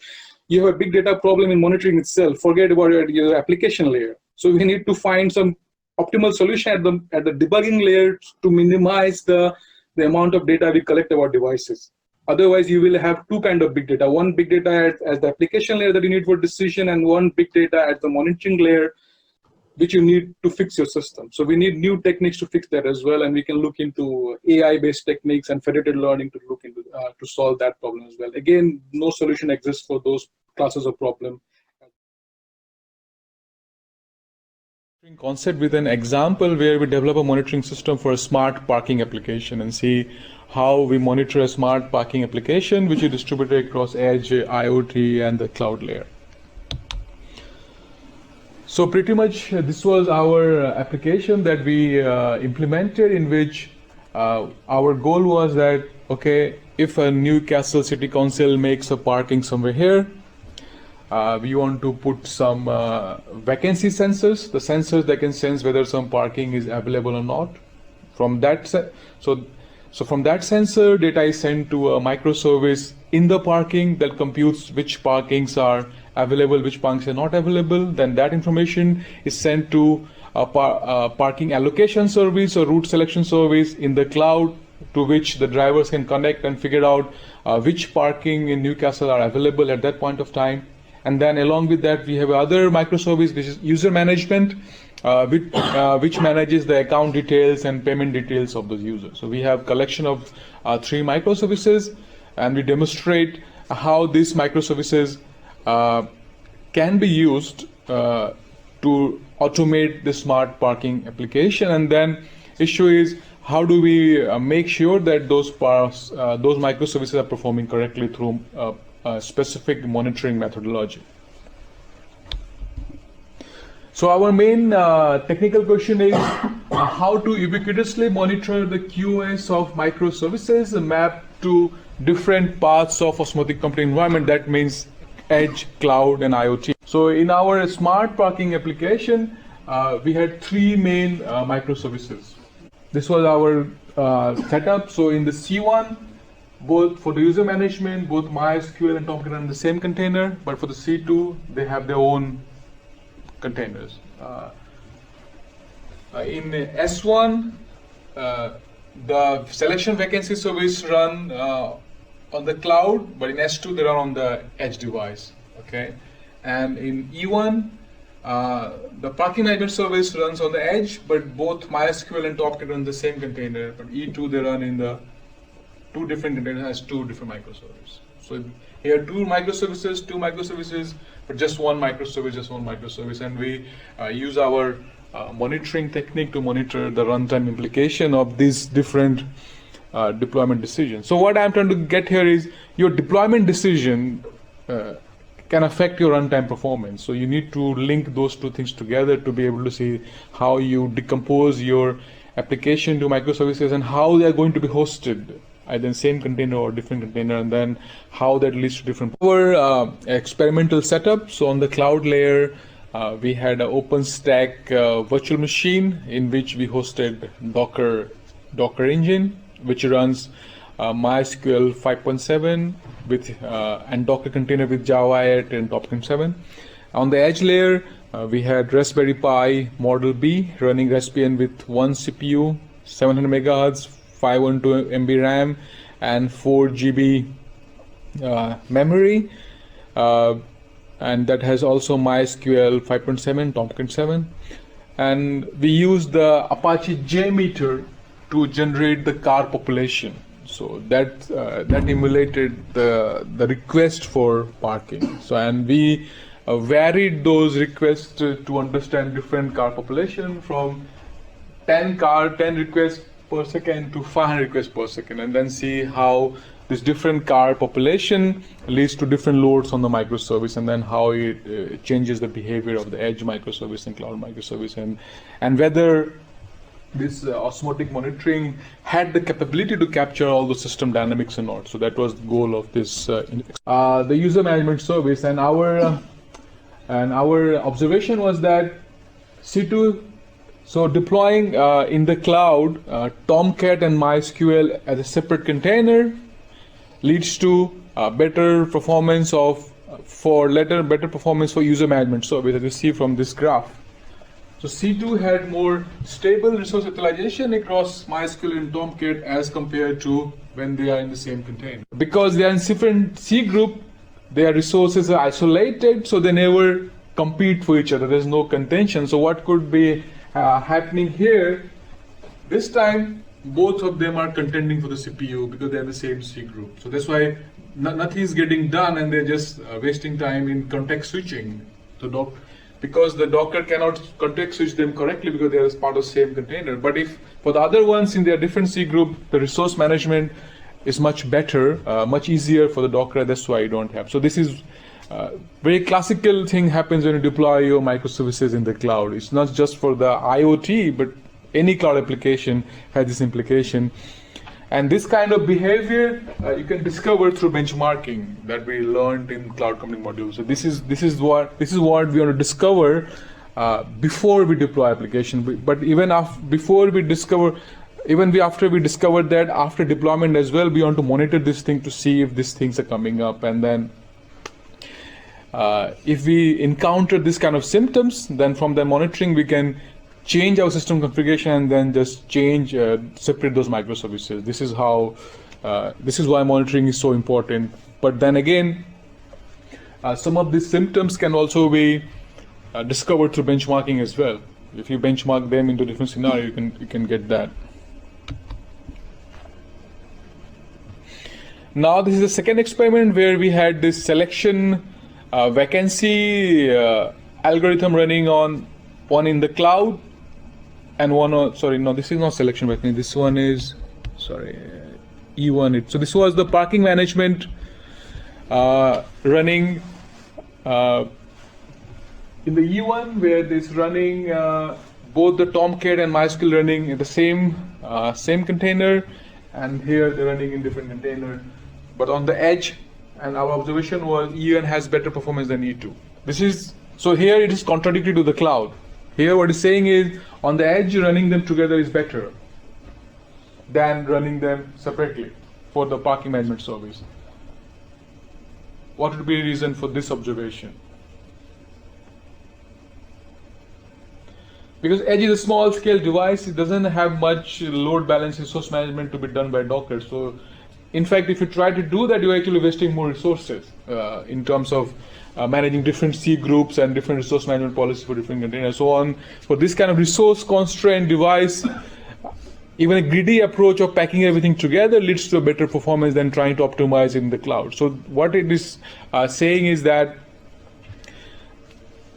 Speaker 1: You have a big data problem in monitoring itself. Forget about your application layer. So we need to find some optimal solution at the debugging layer to minimize the amount of data we collect about devices. Otherwise, you will have two kinds of big data. One big data as the application layer that you need for decision, and one big data at the monitoring layer, which you need to fix your system. So we need new techniques to fix that as well, and we can look into AI-based techniques and federated learning to look into to solve that problem as well. Again, no solution exists for those classes of problem.
Speaker 2: Concept with an example where we develop a monitoring system for a smart parking application and see how we monitor a smart parking application which is distributed across edge, IoT, and the cloud layer. So pretty much this was our application that we implemented, in which our goal was that, okay, if a Newcastle City Council makes a parking somewhere here, we want to put some vacancy sensors, the sensors that can sense whether some parking is available or not. From that, so from that sensor, data is sent to a microservice in the parking that computes which parkings are available, which parkings are not available. Then that information is sent to a parking allocation service or route selection service in the cloud, to which the drivers can connect and figure out which parking in Newcastle are available at that point of time. And then along with that, we have other microservice, which is user management, which manages the account details and payment details of those users. So we have collection of 3 microservices, and we demonstrate how these microservices can be used to automate the smart parking application. And then issue is, how do we make sure that those microservices are performing correctly through a specific monitoring methodology. So our main technical question is how to ubiquitously monitor the QoS of microservices mapped to different parts of osmotic computing environment. That means edge, cloud, and IoT. So in our smart parking application, we had 3 main microservices. this was our setup. So in the C1, both for the user management, both MySQL and Tomcat run in the same container, but for the C2, they have their own containers. In S1, the selection vacancy service run on the cloud, but in S2 they run on the edge device. Okay, and in E1, the parking management service runs on the edge, but both MySQL and Tomcat run the same container. But E2 they run in the two different containers as two different microservices. So here two microservices, but just one microservice, and we use our monitoring technique to monitor the runtime implication of these different deployment decisions. So what I'm trying to get here is your deployment decision can affect your runtime performance. So you need to link those two things together to be able to see how you decompose your application to microservices and how they are going to be hosted, either in same container or different container, and then how that leads to different. Our experimental setup. So on the cloud layer, we had an OpenStack virtual machine in which we hosted Docker engine, which runs MySQL 5.7 with and Docker container with Java 8 and Tomcat 7. On the edge layer, we had Raspberry Pi Model B running Raspbian with one CPU, 700 megahertz, 512 MB RAM, and 4 GB memory. And that has also MySQL 5.7, Tomcat 7. And we use the Apache JMeter to generate the car population. So that emulated the request for parking. So and we varied those requests to understand different car population from 10 requests per second to 500 requests per second, and then see how this different car population leads to different loads on the microservice, and then how it changes the behavior of the edge microservice and cloud microservice, and whether this osmotic monitoring had the capability to capture all the system dynamics or not. So that was the goal of this the user management service, and our observation was that C2, so deploying in the cloud Tomcat and MySQL as a separate container leads to better performance for user management service, as you see from this graph. So C2 had more stable resource utilization across MySQL and Tomcat as compared to when they are in the same container. Because they are in different C group, their resources are isolated, so they never compete for each other. There's no contention. So what could be happening here? This time, both of them are contending for the CPU because they're in the same C group. So that's why nothing is getting done, and they're just wasting time in context switching. So because the Docker cannot context switch them correctly because they are part of the same container. But if for the other ones in their different C group, the resource management is much better, much easier for the Docker. That's why you don't have. So this is very classical thing happens when you deploy your microservices in the cloud. It's not just for the IoT, but any cloud application has this implication. And this kind of behavior you can discover through benchmarking that we learned in cloud computing module. So this is what we want to discover before we deploy application. But even after we discover that after deployment as well, we want to monitor this thing to see if these things are coming up, and then if we encounter this kind of symptoms, then from the monitoring we can change our system configuration and then just separate those microservices. This is why monitoring is so important. But then again, some of these symptoms can also be discovered through benchmarking as well. If you benchmark them into different scenarios, you can get that. Now this is the second experiment where we had this selection vacancy algorithm running on one in the cloud and one on, sorry, no, this is not selection vacancy. This one is, sorry, E1. So this was the parking management running in the E1 where this running both the Tomcat and MySQL running in the same container, and here they're running in different container. But on the edge, and our observation was E1 has better performance than E2. So here it is contradictory to the cloud. Here what it's saying is on the edge running them together is better. than running them separately for the parking management service. What would be the reason for this observation? Because Edge is a small scale device, it doesn't have much load balance resource management to be done by Docker. So in fact, if you try to do that, you're actually wasting more resources in terms of managing different C groups and different resource management policies for different containers. So on for this kind of resource constrained device, even a greedy approach of packing everything together leads to a better performance than trying to optimize in the cloud. So what it is saying is that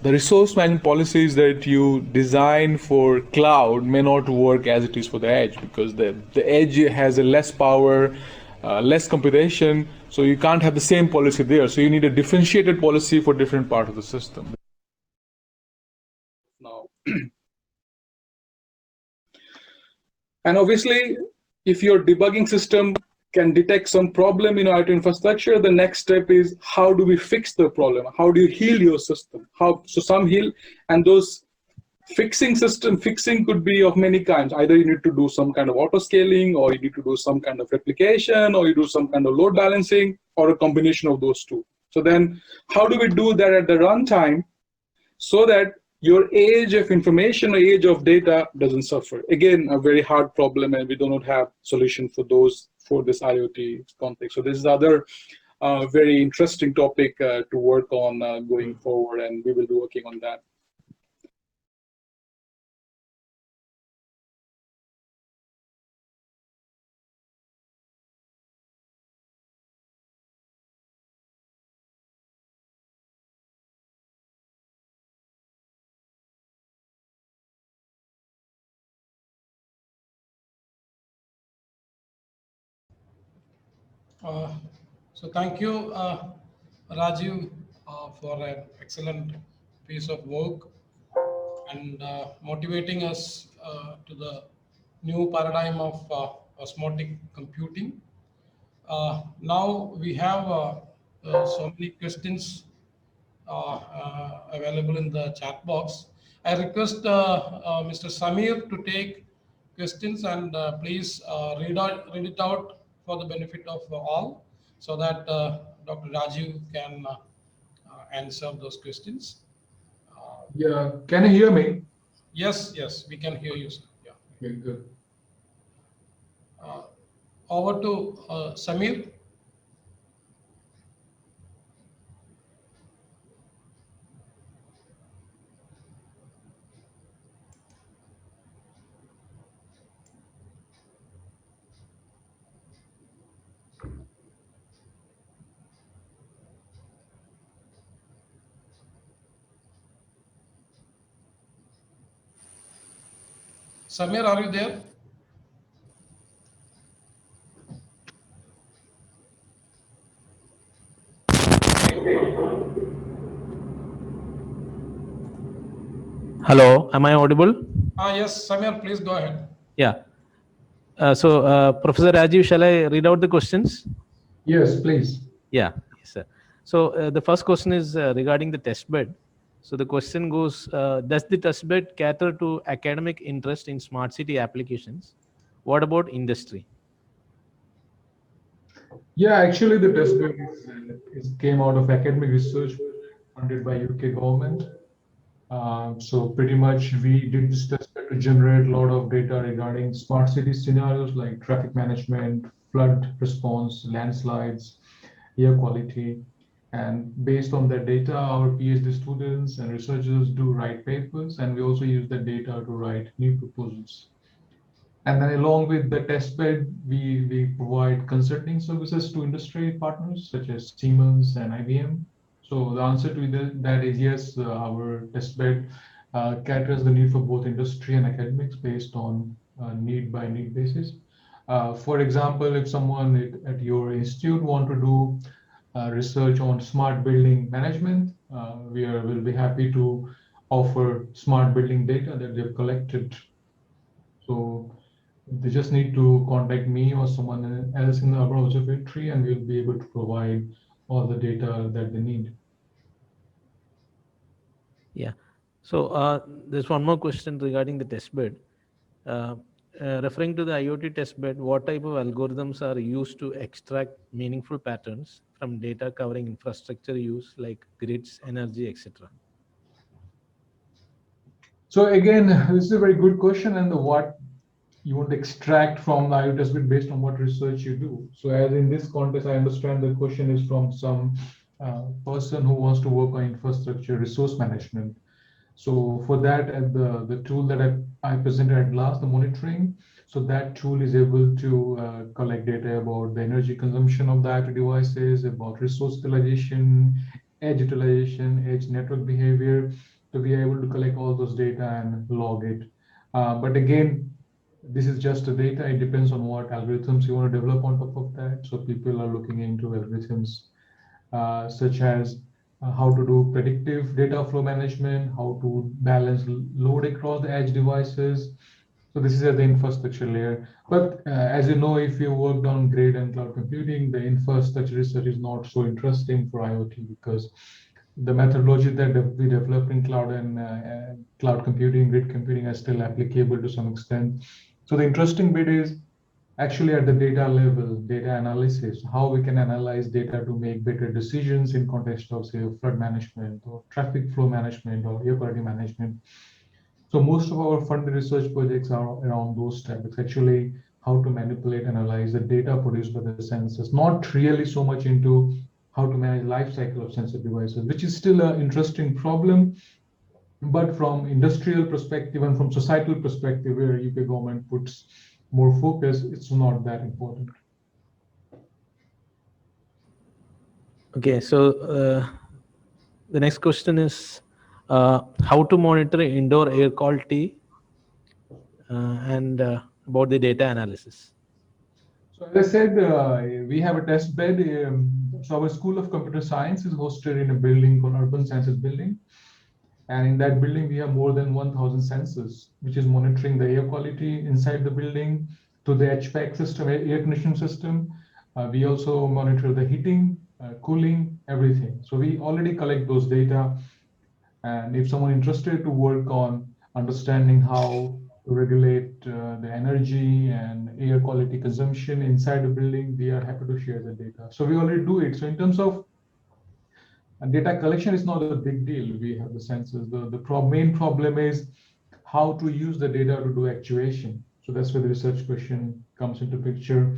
Speaker 2: the resource management policies that you design for cloud may not work as it is for the edge, because the edge has a less power, less computation, so you can't have the same policy there. So you need a differentiated policy for different part of the system.
Speaker 1: Now, and obviously, if your debugging system can detect some problem in IoT infrastructure, the next step is how do we fix the problem? How do you heal your system? So some heal, and those fixing could be of many kinds. Either you need to do some kind of auto scaling, or you need to do some kind of replication, or you do some kind of load balancing, or a combination of those two. So then how do we do that at the runtime so that your age of information or age of data doesn't suffer? Again, a very hard problem, and we do not have solution for this IoT context. So this is other very interesting topic to work on going forward, and we will be working on that.
Speaker 3: So thank you, Rajiv, for an excellent piece of work and motivating us to the new paradigm of osmotic computing. Now we have so many questions available in the chat box. I request Mr. Samir to take questions, and please read it out for the benefit of all, so that Dr. Rajiv can answer those questions.
Speaker 2: Yeah, can you hear me?
Speaker 3: Yes, we can hear you, sir. Yeah.
Speaker 2: Okay, good.
Speaker 3: Uh, Over to Samir. Samir, are you there?
Speaker 4: Hello, am I audible?
Speaker 3: Yes, Samir, please go ahead.
Speaker 4: Yeah. Professor Rajiv, shall I read out the questions?
Speaker 2: Yes, please.
Speaker 4: Yeah, yes, sir. So the first question is regarding the test bed. So the question goes, does the test bed cater to academic interest in smart city applications? What about industry?
Speaker 2: Yeah, actually the test bed came out of academic research funded by UK government. So pretty much we did this test bed to generate a lot of data regarding smart city scenarios like traffic management, flood response, landslides, air quality. And based on that data, our PhD students and researchers do write papers, and we also use that data to write new proposals. And then along with the testbed, we provide consulting services to industry partners such as Siemens and IBM. So the answer to that is yes, our testbed caters the need for both industry and academics based on need by need basis. For example, if someone at your institute want to do research on smart building management, will be happy to offer smart building data that they've collected. So they just need to contact me or someone else in the Urban Observatory, and we'll be able to provide all the data that they need.
Speaker 4: Yeah. So there's one more question regarding the test bed. referring to the IoT testbed, what type of algorithms are used to extract meaningful patterns from data covering infrastructure use like grids, energy, etc.?
Speaker 2: So again, this is a very good question, and the what you want to extract from the IoT testbed based on what research you do. So as in this context, I understand the question is from some person who wants to work on infrastructure resource management. So for that, the tool that I presented at last, the monitoring, so that tool is able to collect data about the energy consumption of the IoT devices, about resource utilization, edge network behavior. So we are able to collect all those data and log it. But again, this is just the data. It depends on what algorithms you want to develop on top of that. So people are looking into algorithms such as how to do predictive data flow management, how to balance load across the edge devices. So this is at the infrastructure layer. But as you know, if you worked on grid and cloud computing, the infrastructure research is not so interesting for IoT because the methodology that we developed in cloud and cloud computing, grid computing are still applicable to some extent. So the interesting bit is actually at the data level, data analysis, how we can analyze data to make better decisions in context of say flood management or traffic flow management or air quality management. So most of our funded research projects are around those topics, actually how to manipulate, analyze the data produced by the sensors, not really so much into how to manage life cycle of sensor devices, which is still an interesting problem. But from industrial perspective and from societal perspective, where UK government puts more focus, it's not that important.
Speaker 4: Okay, so the next question is how to monitor indoor air quality and about the data analysis.
Speaker 2: So as I said, we have a test bed. So our School of Computer Science is hosted in a building called Urban Sciences Building. And in that building, we have more than 1,000 sensors, which is monitoring the air quality inside the building to the HVAC system, air conditioning system. We also monitor the heating, cooling, everything. So we already collect those data. And if someone interested to work on understanding how to regulate the energy and air quality consumption inside the building, we are happy to share the data. So we already do it. So in terms of data collection is not a big deal. We have the sensors. The main problem is how to use the data to do actuation. So that's where the research question comes into picture.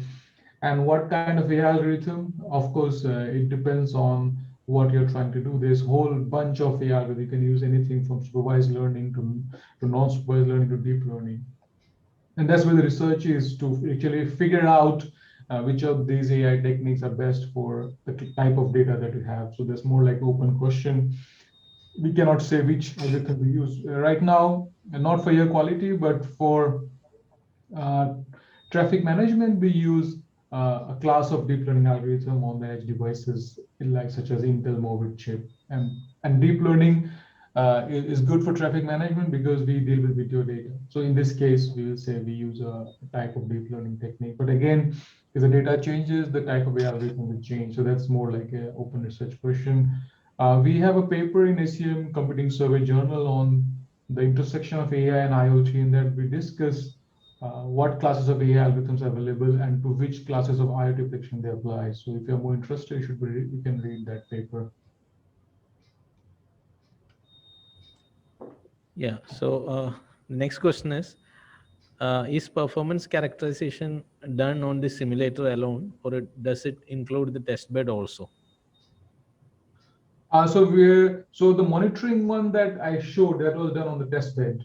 Speaker 2: And what kind of AI algorithm? Of course, it depends on what you're trying to do. There's a whole bunch of AI algorithms. You can use anything from supervised learning to non-supervised learning to deep learning. And that's where the research is to actually figure out which of these AI techniques are best for the type of data that you have. So there's more like open question. We cannot say which algorithm we use right now, not for air quality, but for uh, traffic management, we use a class of deep learning algorithm on the edge devices, like such as Intel Morbid chip. And deep learning is good for traffic management because we deal with video data. So in this case, we will say we use a type of deep learning technique. But again, if the data changes, the type of algorithm will change. So that's more like an open research question. We have a paper in ACM Computing Survey Journal on the intersection of AI and IoT, in that we discuss what classes of AI algorithms are available and to which classes of IoT application they apply. So if you're more interested, you can read that paper.
Speaker 4: Yeah, so the next question is performance characterization done on the simulator alone, or does it include the test bed also?
Speaker 2: So the monitoring one that I showed, that was done on the test bed,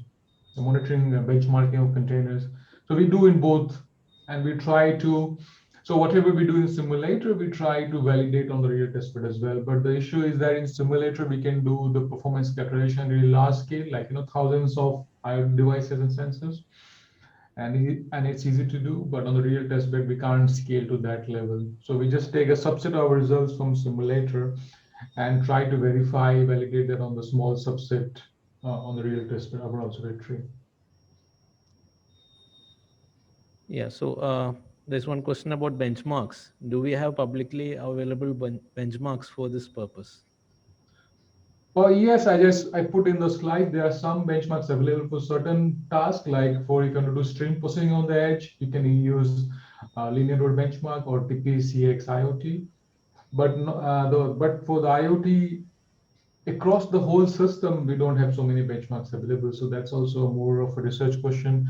Speaker 2: the monitoring benchmarking of containers. So we do in both, and we try to, so whatever we do in simulator, we try to validate on the real test bed as well. But the issue is that in simulator, we can do the performance calculation really large scale, like thousands of IoT devices and sensors. And it's easy to do, but on the real test bed, we can't scale to that level. So we just take a subset of our results from simulator and try to verify, validate that on the small subset on the real test bed, our observatory.
Speaker 4: Yeah, so there's one question about benchmarks. Do we have publicly available benchmarks for this purpose?
Speaker 2: Oh yes, I put in the slide. There are some benchmarks available for certain tasks, like for you can do stream processing on the edge. You can use linear node benchmark or TP-CX IoT. But but for the IoT across the whole system, we don't have so many benchmarks available. So that's also more of a research question.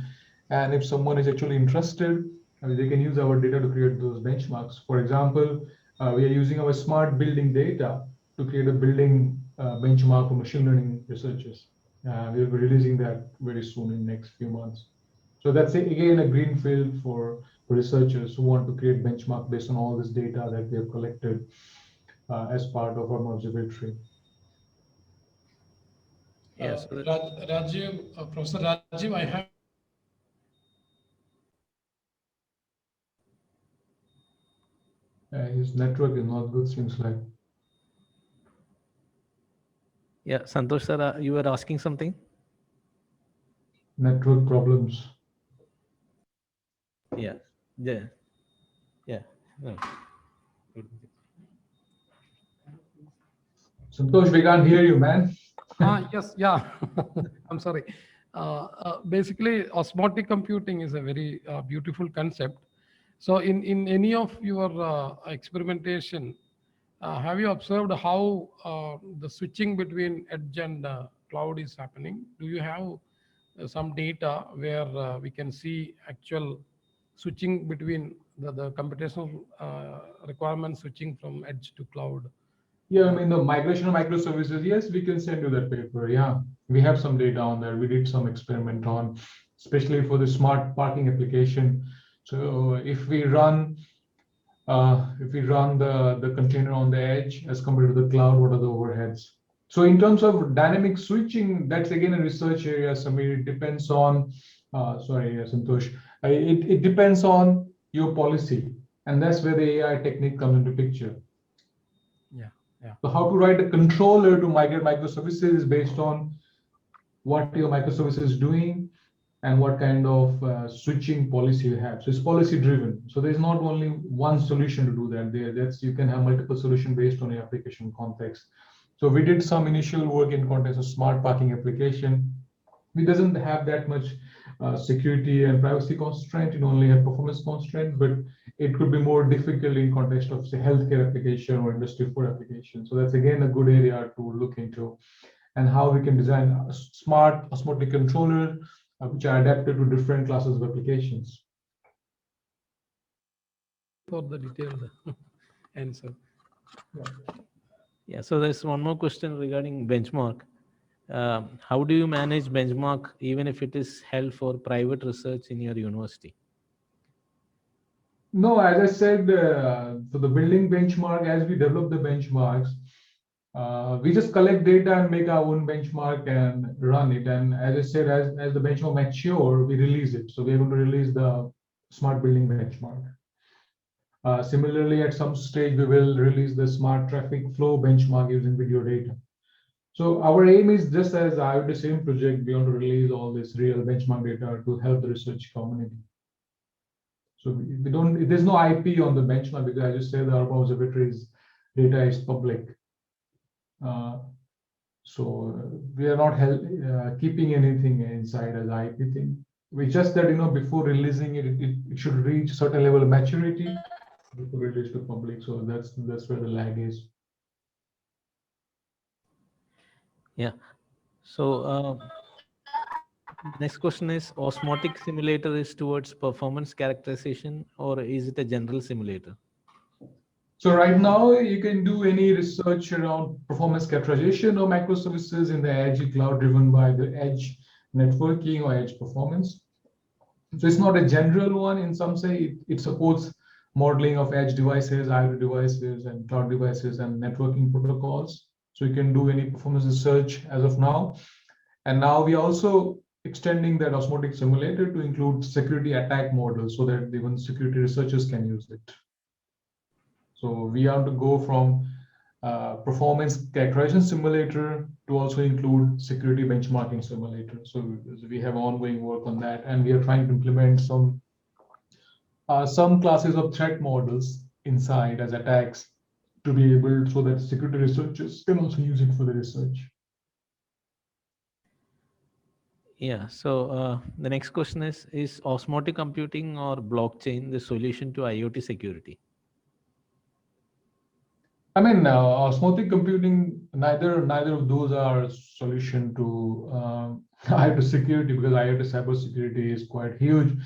Speaker 2: And if someone is actually interested, they can use our data to create those benchmarks. For example, we are using our smart building data to create a building benchmark for machine learning researchers. We'll be releasing that very soon in the next few months. So that's again a green field for researchers who want to create benchmark based on all this data that we have collected as part of our observatory.
Speaker 4: Yes.
Speaker 3: Rajiv, Professor Rajiv, I have
Speaker 2: His network is not good, seems like.
Speaker 4: Yeah, Santosh sir, you were asking something?
Speaker 2: Network problems.
Speaker 4: Yeah. Yeah. Yeah. No.
Speaker 2: Santosh, we can't hear you, man.
Speaker 3: yes, yeah. I'm sorry. Basically, osmotic computing is a very beautiful concept. So, in any of your experimentation, have you observed how the switching between edge and cloud is happening? Do you have some data where we can see actual switching between the computational requirements switching from edge to cloud?
Speaker 2: Yeah, I mean, the migration of microservices, yes, we can send you that paper. Yeah, we have some data on there. We did some experiment on, especially for the smart parking application. So if we run the container on the edge as compared to the cloud, what are the overheads? So in terms of dynamic switching, that's again a research area, Samir. It depends on, Santosh. It depends on your policy, and that's where the AI technique comes into picture.
Speaker 3: Yeah, yeah.
Speaker 2: So how to write a controller to migrate microservices is based on what your microservice is doing and what kind of switching policy you have. So it's policy driven. So there's not only one solution to do that. That's you can have multiple solutions based on your application context. So we did some initial work in context of smart parking application. It doesn't have that much security and privacy constraint. It only has performance constraint, but it could be more difficult in context of say healthcare application or industry 4 application. So that's again a good area to look into, and how we can design a smart osmotic controller which are adapted to different classes of applications.
Speaker 3: For the detailed answer.
Speaker 4: Yeah, so there's one more question regarding benchmark. How do you manage benchmark even if it is held for private research in your university?
Speaker 2: No, as I said, for the building benchmark, as we develop the benchmarks, we just collect data and make our own benchmark and run it. And as I said, as the benchmark mature, we release it. So we're going to release the smart building benchmark. Similarly, at some stage, we will release the smart traffic flow benchmark using video data. So our aim is just as IoT same project, we want to release all this real benchmark data to help the research community. So we don't, there's no IP on the benchmark because as you say, the Urban Observatory's data is public. So we are not keeping anything inside as IP thing. We just that, before releasing it, it should reach a certain level of maturity before release to public. So that's where the lag is.
Speaker 4: Yeah. So next question is, osmotic simulator is towards performance characterization or is it a general simulator?
Speaker 2: So right now you can do any research around performance characterization or microservices in the edge cloud driven by the edge networking or edge performance. So it's not a general one. In some say it supports modeling of edge devices, IoT devices, and cloud devices and networking protocols. So you can do any performance research as of now. And now we are also extending that osmotic simulator to include security attack models so that even security researchers can use it. So we have to go from performance characterization simulator to also include security benchmarking simulator. So we have ongoing work on that, and we are trying to implement some classes of threat models inside as attacks to be able so that security researchers can also use it for the research.
Speaker 4: Yeah. So the next question is osmotic computing or blockchain the solution to IoT security?
Speaker 2: I mean, osmotic computing, neither of those are solution to IoT security, because IoT cybersecurity is quite huge.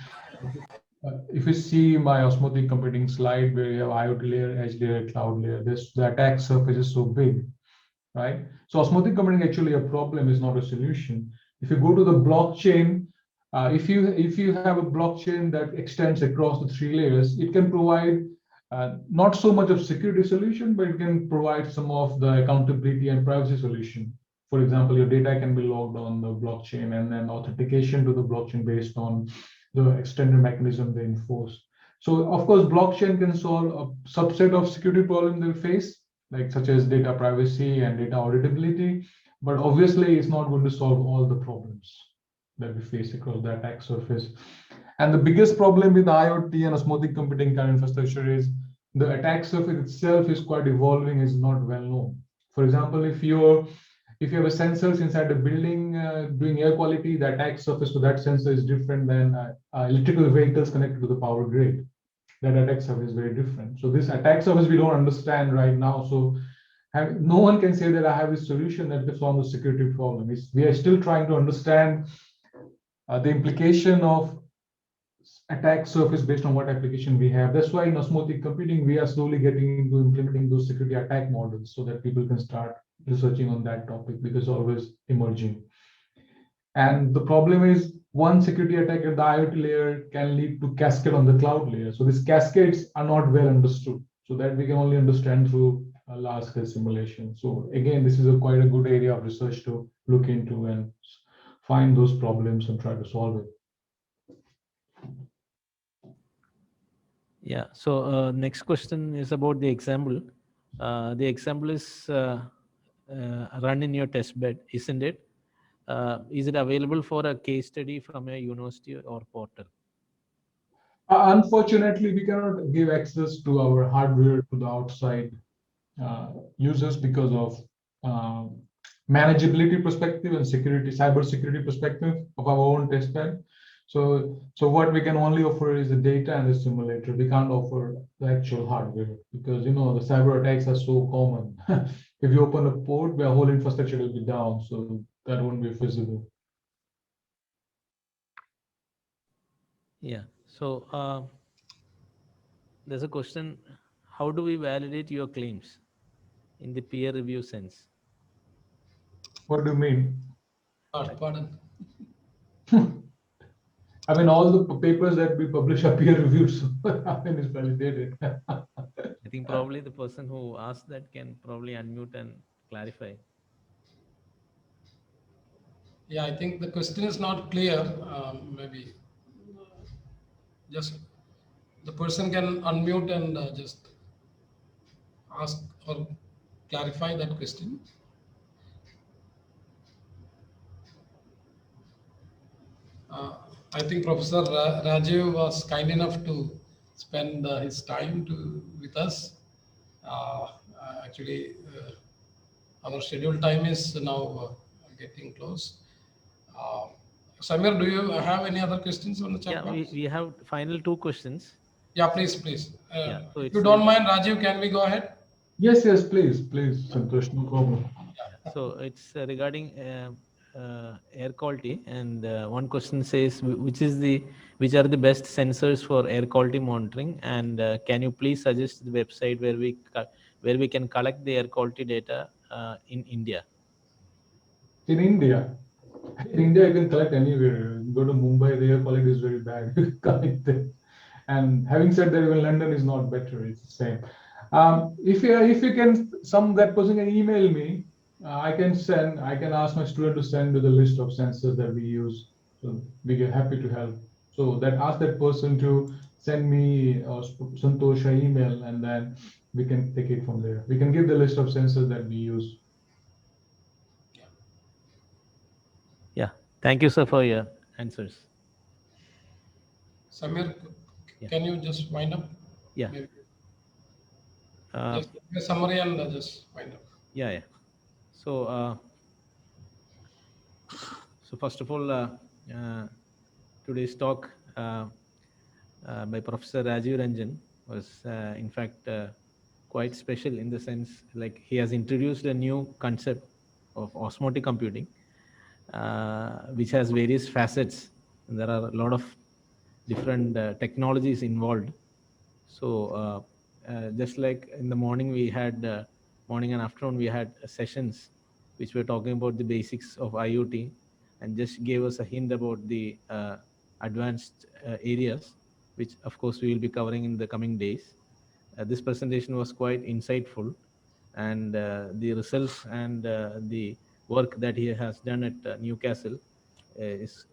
Speaker 2: If you see my osmotic computing slide where you have IoT layer, edge layer, cloud layer, the attack surface is so big, right? So osmotic computing actually a problem is not a solution. If you go to the blockchain, if you have a blockchain that extends across the three layers, it can provide not so much of security solution, but it can provide some of the accountability and privacy solution. For example, your data can be logged on the blockchain, and then authentication to the blockchain based on the extended mechanism they enforce. So of course, blockchain can solve a subset of security problems they face, like such as data privacy and data auditability, but obviously it's not going to solve all the problems that we face across the attack surface. And the biggest problem with IoT and osmotic computing kind of infrastructure is the attack surface itself is quite evolving, is not well known. For example, if you have a sensors inside the building doing air quality, the attack surface for that sensor is different than electrical vehicles connected to the power grid. That attack surface is very different. So this attack surface we don't understand right now. So no one can say that I have a solution that can solve the security problem. We are still trying to understand the implication of attack surface based on what application we have. That's why in osmotic computing, we are slowly getting into implementing those security attack models so that people can start researching on that topic, because it's always emerging. And the problem is one security attack at the IoT layer can lead to cascade on the cloud layer. So these cascades are not well understood, so that we can only understand through a large scale simulation. So again, this is quite a good area of research to look into and find those problems and try to solve it.
Speaker 4: Yeah. So next question is about the example. The example is run in your test bed, isn't it? Is it available for a case study from a university or portal?
Speaker 2: Unfortunately, we cannot give access to our hardware to the outside users because of manageability perspective and cyber security perspective of our own test bed. So what we can only offer is the data and the simulator. We can't offer the actual hardware because the cyber attacks are so common. If you open a port, the whole infrastructure will be down, so that won't be feasible.
Speaker 4: Yeah. So there's a question: how do we validate your claims in the peer review sense?
Speaker 2: What do you mean?
Speaker 3: Pardon.
Speaker 2: I mean, all the papers that we publish are peer reviewed, so I mean, it's validated.
Speaker 4: I think probably the person who asked that can probably unmute and clarify.
Speaker 3: Yeah, I think the question is not clear. Maybe just the person can unmute and just ask or clarify that question. I think Professor Rajiv was kind enough to spend his time with us. Actually, our scheduled time is now getting close. Samir, do you have any other questions on the chat box?
Speaker 4: We have final two questions.
Speaker 3: Yeah, please.
Speaker 4: So
Speaker 3: if you don't mind, Rajiv, can we go ahead?
Speaker 2: Yes, please, Santosh, no problem.
Speaker 4: So it's regarding air quality, and one question says, which are the best sensors for air quality monitoring, and can you please suggest the website where we can collect the air quality data in India?
Speaker 2: In India, you can collect anywhere. Go to Mumbai, the air quality is very bad. You can collect there. And having said that, even London is not better. It's the same. If you can, that person can email me. I can ask my student to send to the list of sensors that we use. So we get happy to help. So ask that person to send me or Santosh an email, and then we can take it from there. We can give the list of sensors that we use.
Speaker 4: Yeah. Thank you, sir, for your answers.
Speaker 3: Samir, can you just wind up?
Speaker 4: Yeah.
Speaker 3: Maybe. Just a summary and just wind up.
Speaker 4: Yeah. So first of all, today's talk by Professor Rajiv Ranjan was, in fact, quite special in the sense like he has introduced a new concept of osmotic computing, which has various facets. And there are a lot of different technologies involved. So just like in the morning we had morning and afternoon we had sessions which were talking about the basics of IoT and just gave us a hint about the advanced areas, which of course we will be covering in the coming days. This presentation was quite insightful, and the results and the work that he has done at Newcastle is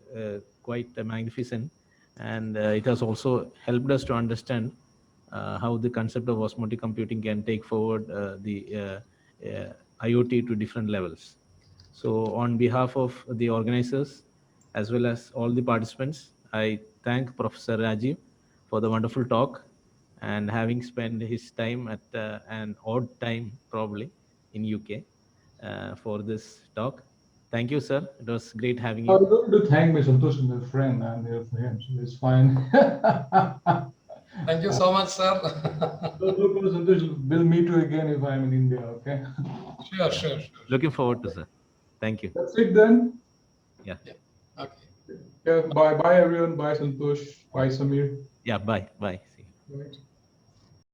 Speaker 4: quite magnificent, and it has also helped us to understand how the concept of osmotic computing can take forward the IoT to different levels. So on behalf of the organizers as well as all the participants, I thank Professor Rajiv for the wonderful talk and having spent his time at an odd time probably in UK for this talk. Thank you, sir. It was great having
Speaker 2: I
Speaker 4: you.
Speaker 2: don't need to thank me. Santosh is my friend. I'm here for him, so it's fine.
Speaker 3: Thank you so much, sir.
Speaker 2: No problem, Santosh. We'll meet you again if I'm in India, okay?
Speaker 3: Sure, sure, sure.
Speaker 4: Looking forward to, sir. Thank you.
Speaker 2: That's it then.
Speaker 4: Yeah.
Speaker 3: Yeah. Okay.
Speaker 2: Yeah, bye everyone. Bye Santosh. Bye Samir.
Speaker 4: Yeah. Bye. Bye. See you.
Speaker 2: Bye.